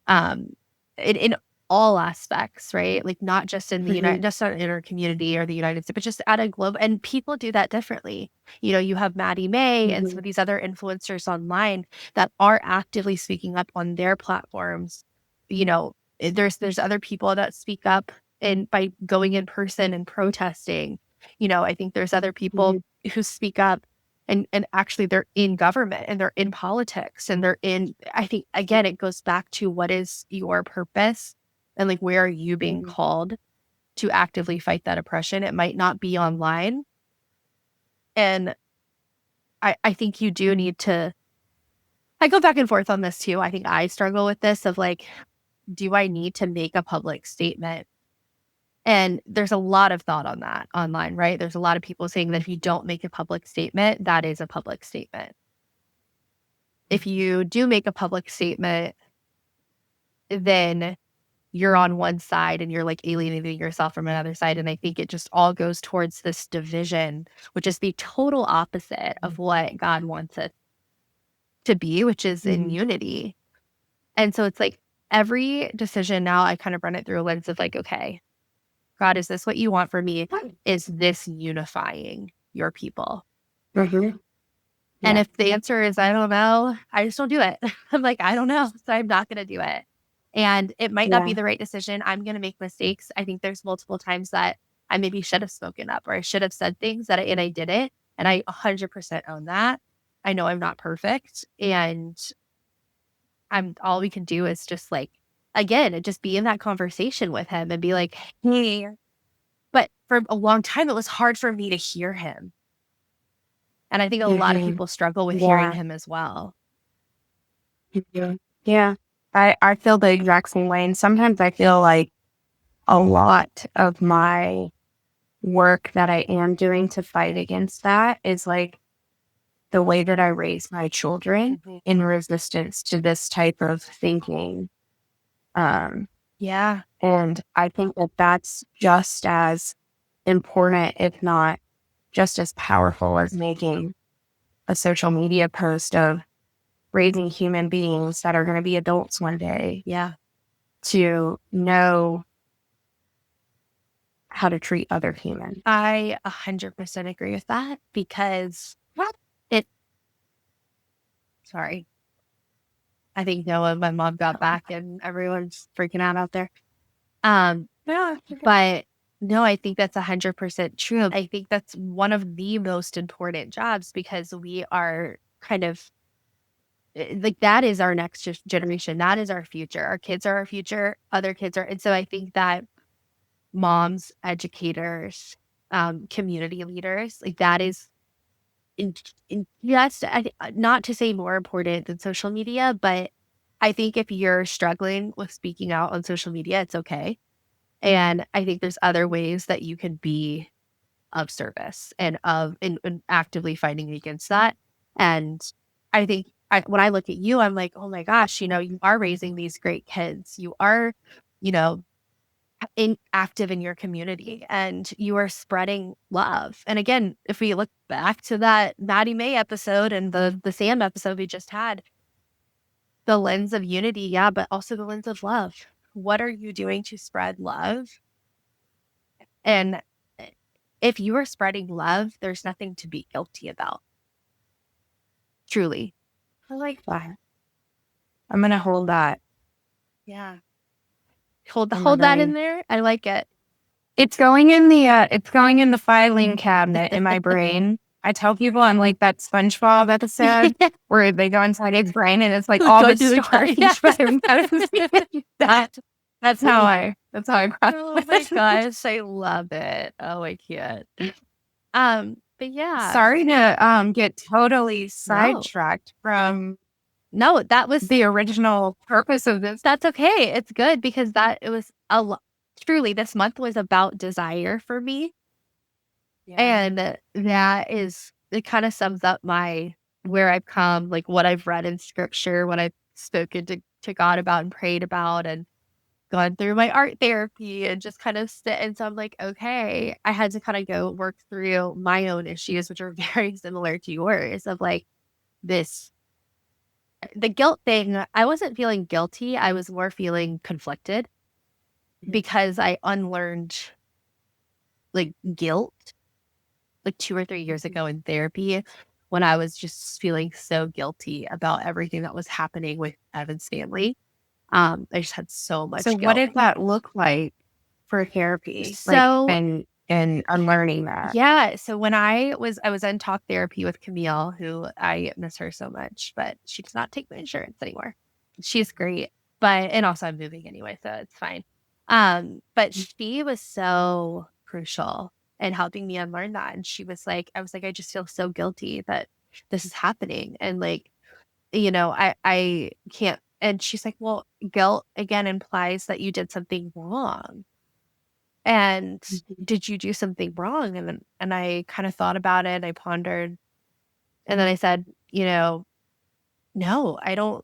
in all aspects, right? Like not just in the just not in our community or the United States, but just at a globe. And people do that differently. You have Maddie May and some of these other influencers online that are actively speaking up on their platforms. There's other people that speak up and by going in person and protesting. I think there's other people who speak up and actually they're in government and they're in politics and I think, again, it goes back to what is your purpose and like, where are you being called to actively fight that oppression? It might not be online. And I think you do need to, I go back and forth on this too. I think I struggle with this of like, do I need to make a public statement? And there's a lot of thought on that online, right? There's a lot of people saying that if you don't make a public statement, that is a public statement. If you do make a public statement, then you're on one side and you're like alienating yourself from another side. And I think it just all goes towards this division, which is the total opposite of what God wants us to be, which is in unity. And so it's like every decision now, I kind of run it through a lens of like, okay, God, is this what you want for me? Is this unifying your people? And if the answer is, I don't know, I just don't do it. I'm like, I don't know. So I'm not going to do it. And it might not be the right decision. I'm going to make mistakes. I think there's multiple times that I maybe should have spoken up or I should have said things and I didn't. And I 100% own that. I know I'm not perfect. And all we can do is just like, again, just be in that conversation with him and be like, hey. But for a long time, it was hard for me to hear him. And I think a lot of people struggle with hearing him as well. Yeah. I feel the exact same way. And sometimes I feel like a lot of my work that I am doing to fight against that is like the way that I raise my children in resistance to this type of thinking. Yeah. And I think that that's just as important, if not just as powerful as making a social media post of raising human beings that are going to be adults one day. Yeah. To know how to treat other humans. I 100% agree with that because sorry. I think Noah and my mom got back and everyone's freaking out there. But no, I think that's 100% true. I think that's one of the most important jobs because we are kind of like that is our next generation. That is our future. Our kids are our future. Other kids are. And so I think that moms, educators, community leaders, like that is yes, not to say more important than social media, but I think if you're struggling with speaking out on social media, it's okay. And I think there's other ways that you can be of service and and actively fighting against that. And I think when I look at you, I'm like, oh my gosh, you are raising these great kids. You are, you know, active in your community and you are spreading love. And again, if we look back to that Maddie May episode and the Sam episode we just had, the lens of unity, yeah, but also the lens of love. What are you doing to spread love? And if you are spreading love, there's nothing to be guilty about. Truly. I like that. I'm going to hold that. Yeah. Hold that in there. I like it. It's going in the filing cabinet in my brain. I tell people I'm like that SpongeBob episode where they go inside his brain and it's like all the stories. That's how I process. Oh my gosh, I love it. Oh, I can't. But yeah. Sorry to get totally sidetracked from that was the original purpose of this. That's okay. It's good because it was truly this month was about desire for me. Yeah. And it kind of sums up where I've come, like what I've read in scripture, what I've spoken to God about and prayed about and gone through my art therapy and just kind of sit. And so I'm like, okay, I had to kind of go work through my own issues, which are very similar to yours of like the guilt thing. I wasn't feeling guilty. I was more feeling conflicted because I unlearned like guilt like 2 or 3 years ago in therapy when I was just feeling so guilty about everything that was happening with Evan's family. I just had so much guilt. What did that look like for therapy? So, and unlearning that. Yeah. So when I was in talk therapy with Camille, who I miss her so much, but she does not take my insurance anymore. She's great. And also I'm moving anyway, so it's fine. But she was so crucial in helping me unlearn that. And I was like, I just feel so guilty that this is happening. And like, I can't. And she's like, well, guilt again implies that you did something wrong. And did you do something wrong? And I kind of thought about it. I pondered. And then I said, no, I don't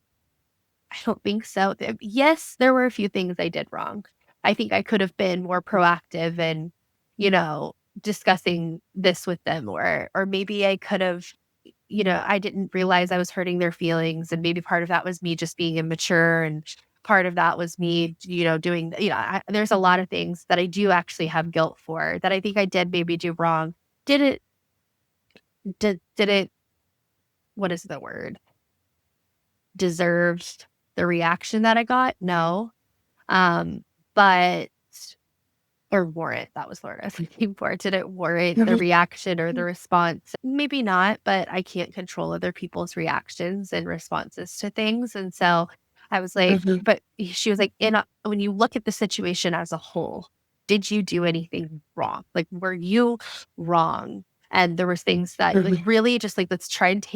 think so. Yes, there were a few things I did wrong. I think I could have been more proactive and, discussing this with them or maybe I could have, I didn't realize I was hurting their feelings. And maybe part of that was me just being immature and part of that was me, doing, there's a lot of things that I do actually have guilt for that I think I did maybe do wrong. Did it, what is the word? Deserved the reaction that I got? No. Or warrant, that was the word I was looking for. Did it warrant the reaction or the response? Maybe not, but I can't control other people's reactions and responses to things. And so I was like, but she was like, when you look at the situation as a whole, did you do anything wrong? Like, were you wrong? And there was things that like really just like, let's try and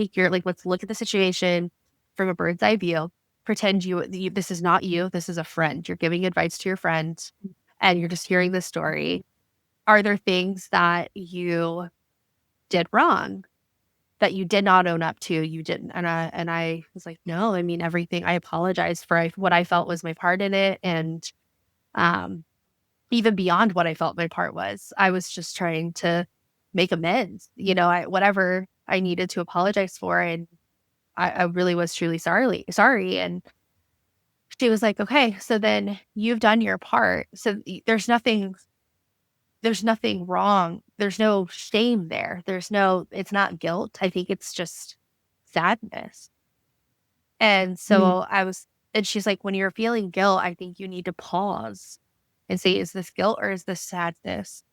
let's look at the situation from a bird's eye view. Pretend this is not you. This is a friend. You're giving advice to your friend and you're just hearing the story. Are there things that you did wrong that you did not own up to? You didn't. And I was like, no, I mean, everything. I apologize for what I felt was my part in it. And even beyond what I felt my part was, I was just trying to make amends, whatever I needed to apologize for. And I really was truly sorry. And she was like, okay, so then you've done your part. So there's nothing wrong. There's no shame there. It's not guilt. I think it's just sadness. And so and she's like, when you're feeling guilt, I think you need to pause and say, is this guilt or is this sadness?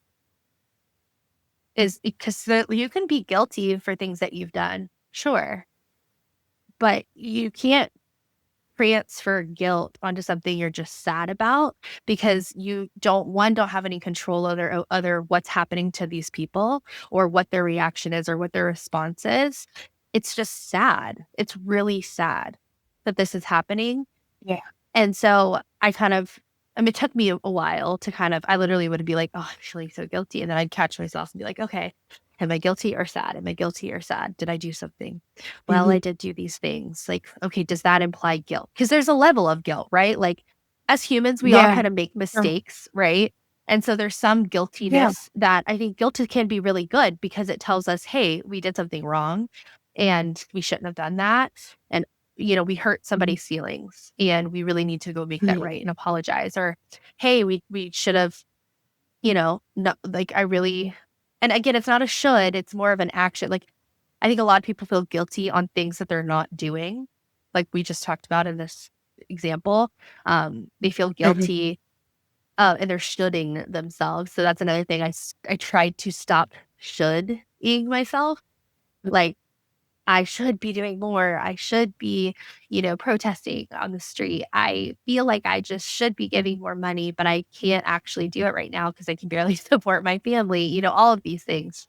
Because you can be guilty for things that you've done. Sure. but you can't transfer guilt onto something you're just sad about, because you don't have any control over other what's happening to these people or what their reaction is or what their response is. It's just sad. It's really sad that this is happening. Yeah. And so it took me a while to I literally would be like, oh, I'm feeling so guilty. And then I'd catch myself and be like, okay, am I guilty or sad? Am I guilty or sad? Did I do something? Well, I did do these things. Like, okay, does that imply guilt? Because there's a level of guilt, right? Like, as humans, we all kind of make mistakes, right? And so there's some guiltiness that I think guilt can be really good, because it tells us, hey, we did something wrong and we shouldn't have done that. And we hurt somebody's feelings and we really need to go make that right and apologize. Or, hey, we should have, no, like I really, and again, it's not a should, it's more of an action. Like, I think a lot of people feel guilty on things that they're not doing. Like we just talked about in this example, they feel guilty and they're shoulding themselves. So that's another thing I tried to stop should-ing myself. Like, I should be doing more. I should be, protesting on the street. I feel like I just should be giving more money, but I can't actually do it right now because I can barely support my family, all of these things.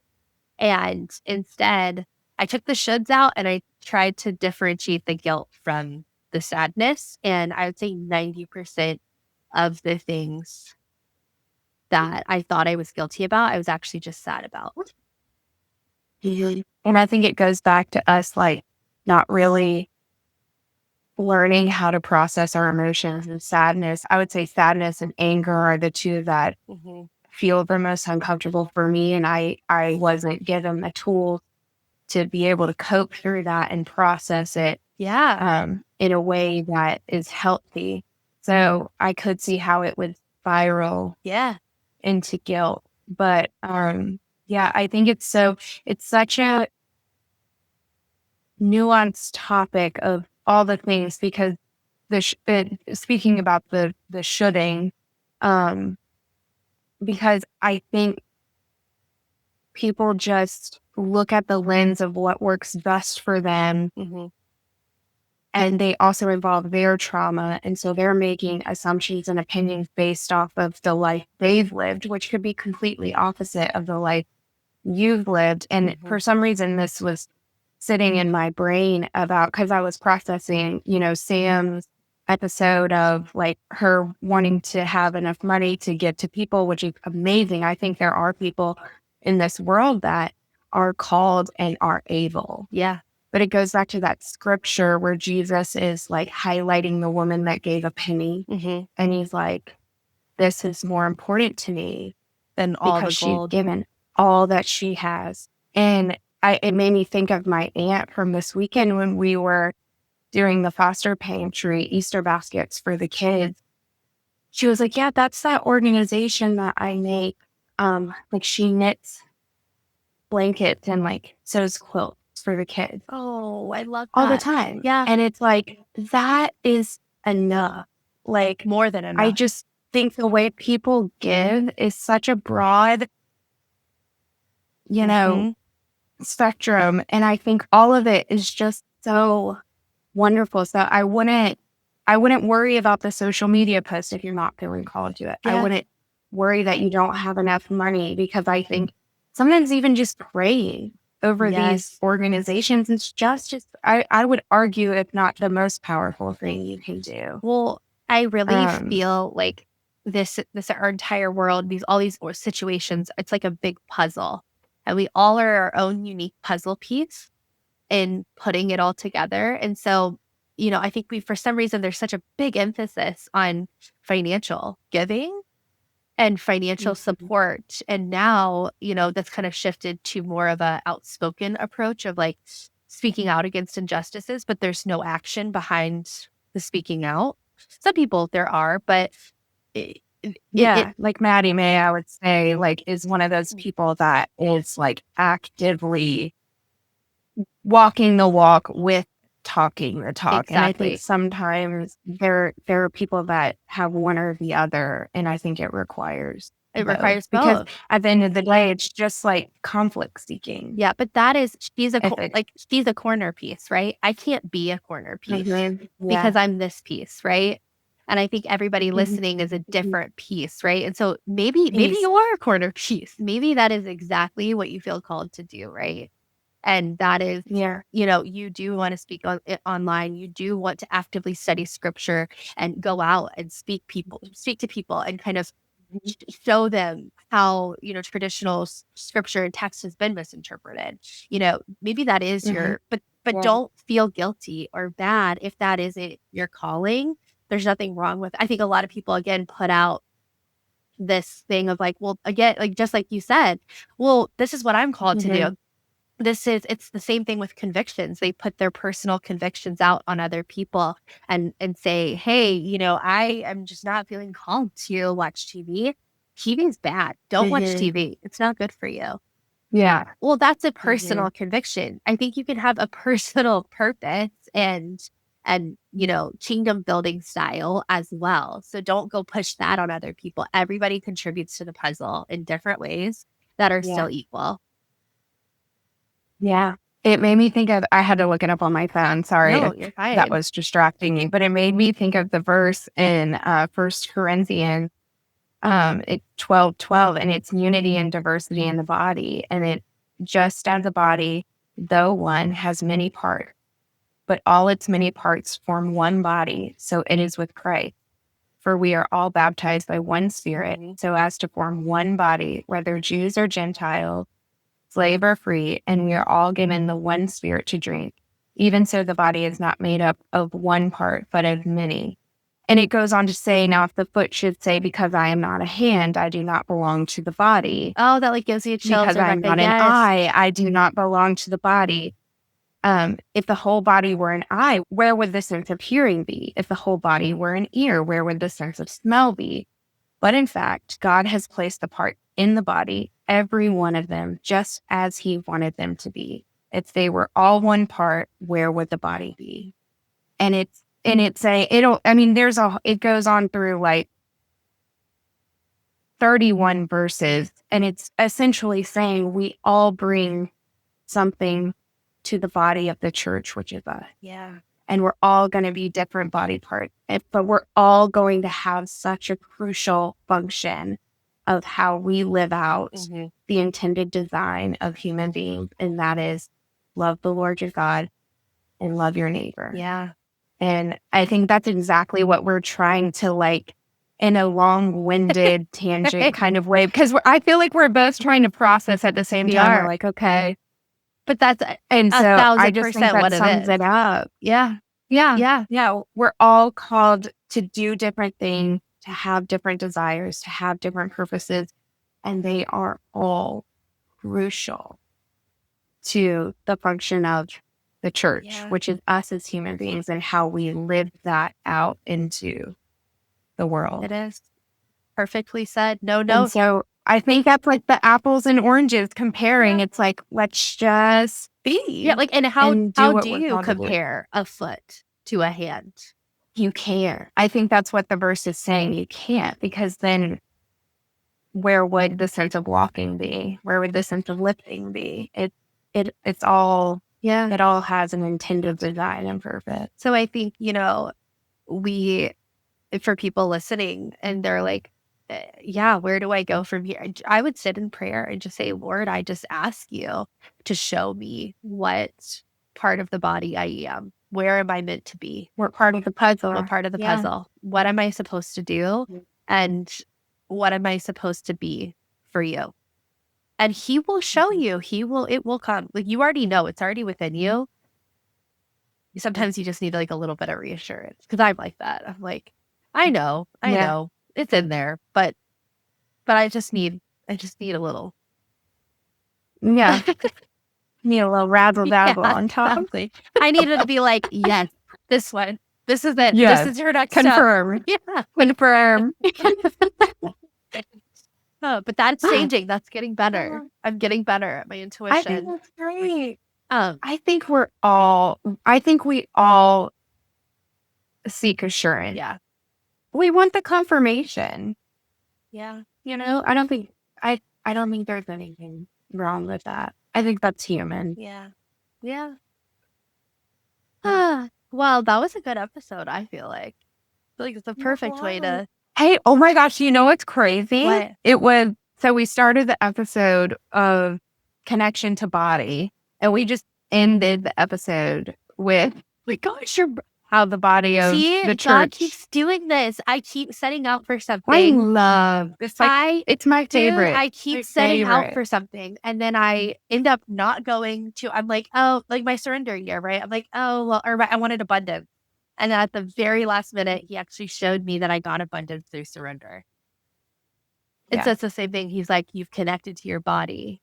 And instead, I took the shoulds out and I tried to differentiate the guilt from the sadness. And I would say 90% of the things that I thought I was guilty about, I was actually just sad about. And I think it goes back to us, like, not really learning how to process our emotions and sadness. I would say sadness and anger are the two that feel the most uncomfortable for me. And I wasn't given the tools to be able to cope through that and process it in a way that is healthy. So I could see how it would spiral into guilt. But I think it's such a nuanced topic of all the things, because speaking about the shoulding, because I think people just look at the lens of what works best for them, and they also involve their trauma, and so they're making assumptions and opinions based off of the life they've lived, which could be completely opposite of the life you've lived. And for some reason, this was sitting in my brain because I was processing, Sam's episode of like her wanting to have enough money to give to people, which is amazing. I think there are people in this world that are called and are able. Yeah. But it goes back to that scripture where Jesus is like highlighting the woman that gave a penny. And he's like, this is more important to me than all the gold. She's given all that she has. And it made me think of my aunt from this weekend when we were doing the foster pantry Easter baskets for the kids. She was like, yeah, that's that organization that I make. Like she knits blankets and like sews quilts for the kids. Oh, I love that. All the time. Yeah. And it's like, that is enough. Like more than enough. I just think the way people give is such a broad, spectrum. And I think all of it is just so wonderful. So I wouldn't worry about the social media post if you're not feeling called to it. Yeah. I wouldn't worry that you don't have enough money, because I think sometimes even just praying over these organizations is just I would argue, if not the most powerful thing you can do. Well, I really feel like this our entire world, all these situations, it's like a big puzzle. And we all are our own unique puzzle piece in putting it all together. And so, I think for some reason, there's such a big emphasis on financial giving and financial support. And now, that's kind of shifted to more of a outspoken approach of like speaking out against injustices, but there's no action behind the speaking out. Some people there are, but like Maddie May, I would say, like, is one of those people that is like actively walking the walk with talking the talk. Exactly. And I think sometimes there are people that have one or the other, and I think it requires It both, requires because both. at the end of the day, it's just like conflict seeking. Yeah, but that is, she's If it- like, she's a corner piece, right? I can't be a corner piece Mhm. because I'm this piece, right? And I think everybody Mhm. listening is a different piece, right? And so maybe Piece. you are a corner piece. Maybe that is exactly what you feel called to do, right? And that is, Yeah. you know, you do want to speak online. You do want to actively study scripture and go out and speak to people and kind of show them how, you know, traditional scripture and text has been misinterpreted. You know, maybe that is your, but Yeah. don't feel guilty or bad if that isn't your calling. There's nothing wrong with, I think a lot of people, again, put out this thing of like, well, again, like, just like you said, well, this is what I'm called to do. It's the same thing with convictions. They put their personal convictions out on other people and say, hey, you know, I am just not feeling called to watch TV. TV is bad. Don't watch TV. It's not good for you. Yeah. Well, that's a personal conviction. I think you can have a personal purpose and you know, kingdom building style as well. So don't go push that on other people. Everybody contributes to the puzzle in different ways that are still equal. Yeah. It made me think of, I had to look it up on my phone. Sorry No, if you're fine. that was distracting me, but it made me think of the verse in 1 Corinthians 12:12, and it's unity and diversity in the body. And it, just as a body, though one, has many parts, but all its many parts form one body, so it is with Christ. For we are all baptized by one Spirit, so as to form one body, whether Jews or Gentiles, slave or free, and we are all given the one Spirit to drink. Even so, the body is not made up of one part, but of many. And it goes on to say, now if the foot should say, because I am not a hand, I do not belong to the body. Oh, that like gives you chills. Because I'm not an eye, I do not belong to the body. If the whole body were an eye, where would the sense of hearing be? If the whole body were an ear, where would the sense of smell be? But in fact, God has placed the part in the body, every one of them, just as he wanted them to be. If they were all one part, where would the body be? And it goes on through like 31 verses, and it's essentially saying we all bring something to the body of the church, which is us. Yeah. And we're all going to be different body parts, but we're all going to have such a crucial function of how we live out the intended design of human beings. And that is love the Lord your God and love your neighbor. Yeah. And I think that's exactly what we're trying to, like, in a long-winded tangent kind of way, because I feel like we're both trying to process at the same time. We're like, okay. But that's And so I just think that what sums it up. Yeah. Yeah. We're all called to do different things, to have different desires, to have different purposes, and they are all crucial to the function of the church, which is us as human beings and how we live that out into the world. It is perfectly said. No. And so I think that's like the apples and oranges comparing. It's like, let's just be. Yeah, like, and how do you compare compare a foot to a hand? You can't. I think that's what the verse is saying. You can't, because then where would the sense of walking be? Where would the sense of lifting be? It's all, it all has an intended design and purpose. So I think, you know, for people listening and they're like, where do I go from here? I would sit in prayer and just say, Lord, I just ask you to show me what part of the body I am. Where am I meant to be? What part of the puzzle? What part of the puzzle? What am I supposed to do? And what am I supposed to be for you? And he will show you. It will come. Like, you already know, it's already within you. Sometimes you just need like a little bit of reassurance, because I'm like that. I'm like, I know, it's in there, but I just need a little. Yeah. Need a little razzle dazzle on top. Exactly. I needed to be like, yes, this one. This is it. Yes. This is your next Confirm. step. Yeah. Confirm. Oh, but that's changing. That's getting better. I'm getting better at my intuition. I think that's great. I think we all seek assurance. Yeah. We want the confirmation. Yeah. You know, I don't think there's anything wrong with that. I think that's human. Yeah. Yeah. Well, that was a good episode, I feel like. I feel like it's the perfect way to Hey, oh my gosh, you know what's crazy? What? It was, so we started the episode of connection to body, and we just ended the episode with, like, gosh, how the body of See, the God church. keeps doing this. I keep setting out for I something. love this. It's my favorite. I keep setting out for something, and then I end up not going to. I'm like, oh, like my surrender year, right? I'm like, oh, well, or I wanted abundance, and then at the very last minute, he actually showed me that I got abundance through surrender. And so it's the same thing. He's like, you've connected to your body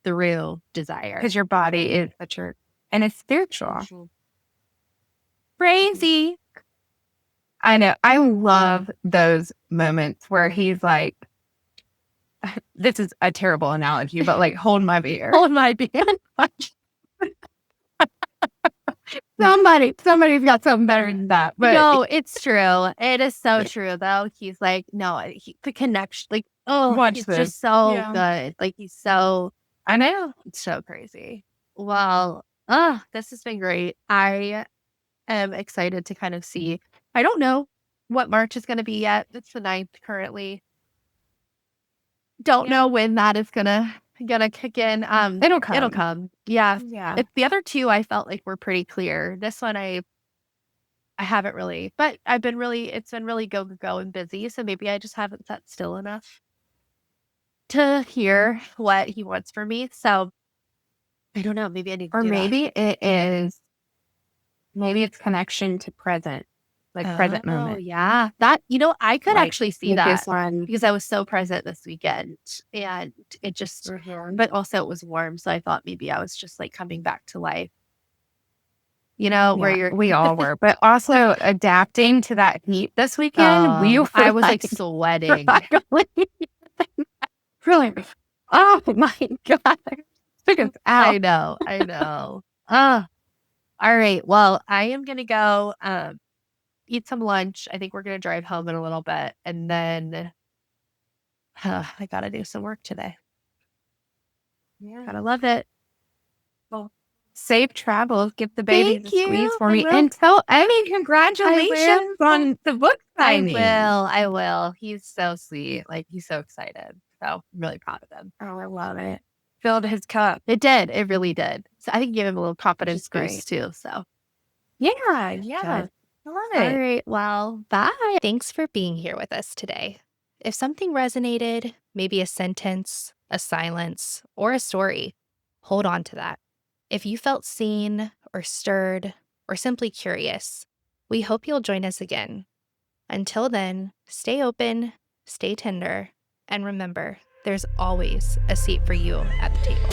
through desire, because your body is the church, and it's spiritual. Crazy. I know. I love those moments where he's like, this is a terrible analogy, but like, hold my beer. Hold my beer. Somebody's got something better than that. But no, it's true. It is so true, though. He's like, no, the connection, like, he's just so good. Like, he's so, I know. It's so crazy. Well, this has been great. I am excited to kind of see. I don't know what March is going to be yet. It's the 9th currently. Don't know when that is gonna kick in. It'll come. It'll come. Yeah. Yeah. If the other two I felt like were pretty clear. This one I haven't really, but it's been really go and busy. So maybe I just haven't sat still enough to hear what he wants from me. So I don't know. Maybe I need to do maybe it is. Maybe it's connection to present, like present moment. Oh yeah, that I could Like, actually see with that this one. because I was so present this weekend, and it just. But also it was warm, so I thought maybe I was just like coming back to life. Where we all were, but also adapting to that heat this weekend. I was like sweating. Really? Oh my God. I know. All right. Well, I am going to go eat some lunch. I think we're going to drive home in a little bit. And then I got to do some work today. Yeah. Gotta love it. Well, safe travels. Give the baby Thank the squeeze you. for I me. will. And tell Emmy congratulations on the book signing. I will. He's so sweet. Like, he's so excited. So I'm really proud of him. Oh, I love it. Filled his cup. It did. It really did. So I think it gave him a little confidence boost too. So yeah. Good. I love it. All right. Well, bye. Thanks for being here with us today. If something resonated, maybe a sentence, a silence, or a story, hold on to that. If you felt seen or stirred or simply curious, we hope you'll join us again. Until then, stay open, stay tender, and remember, there's always a seat for you at the table.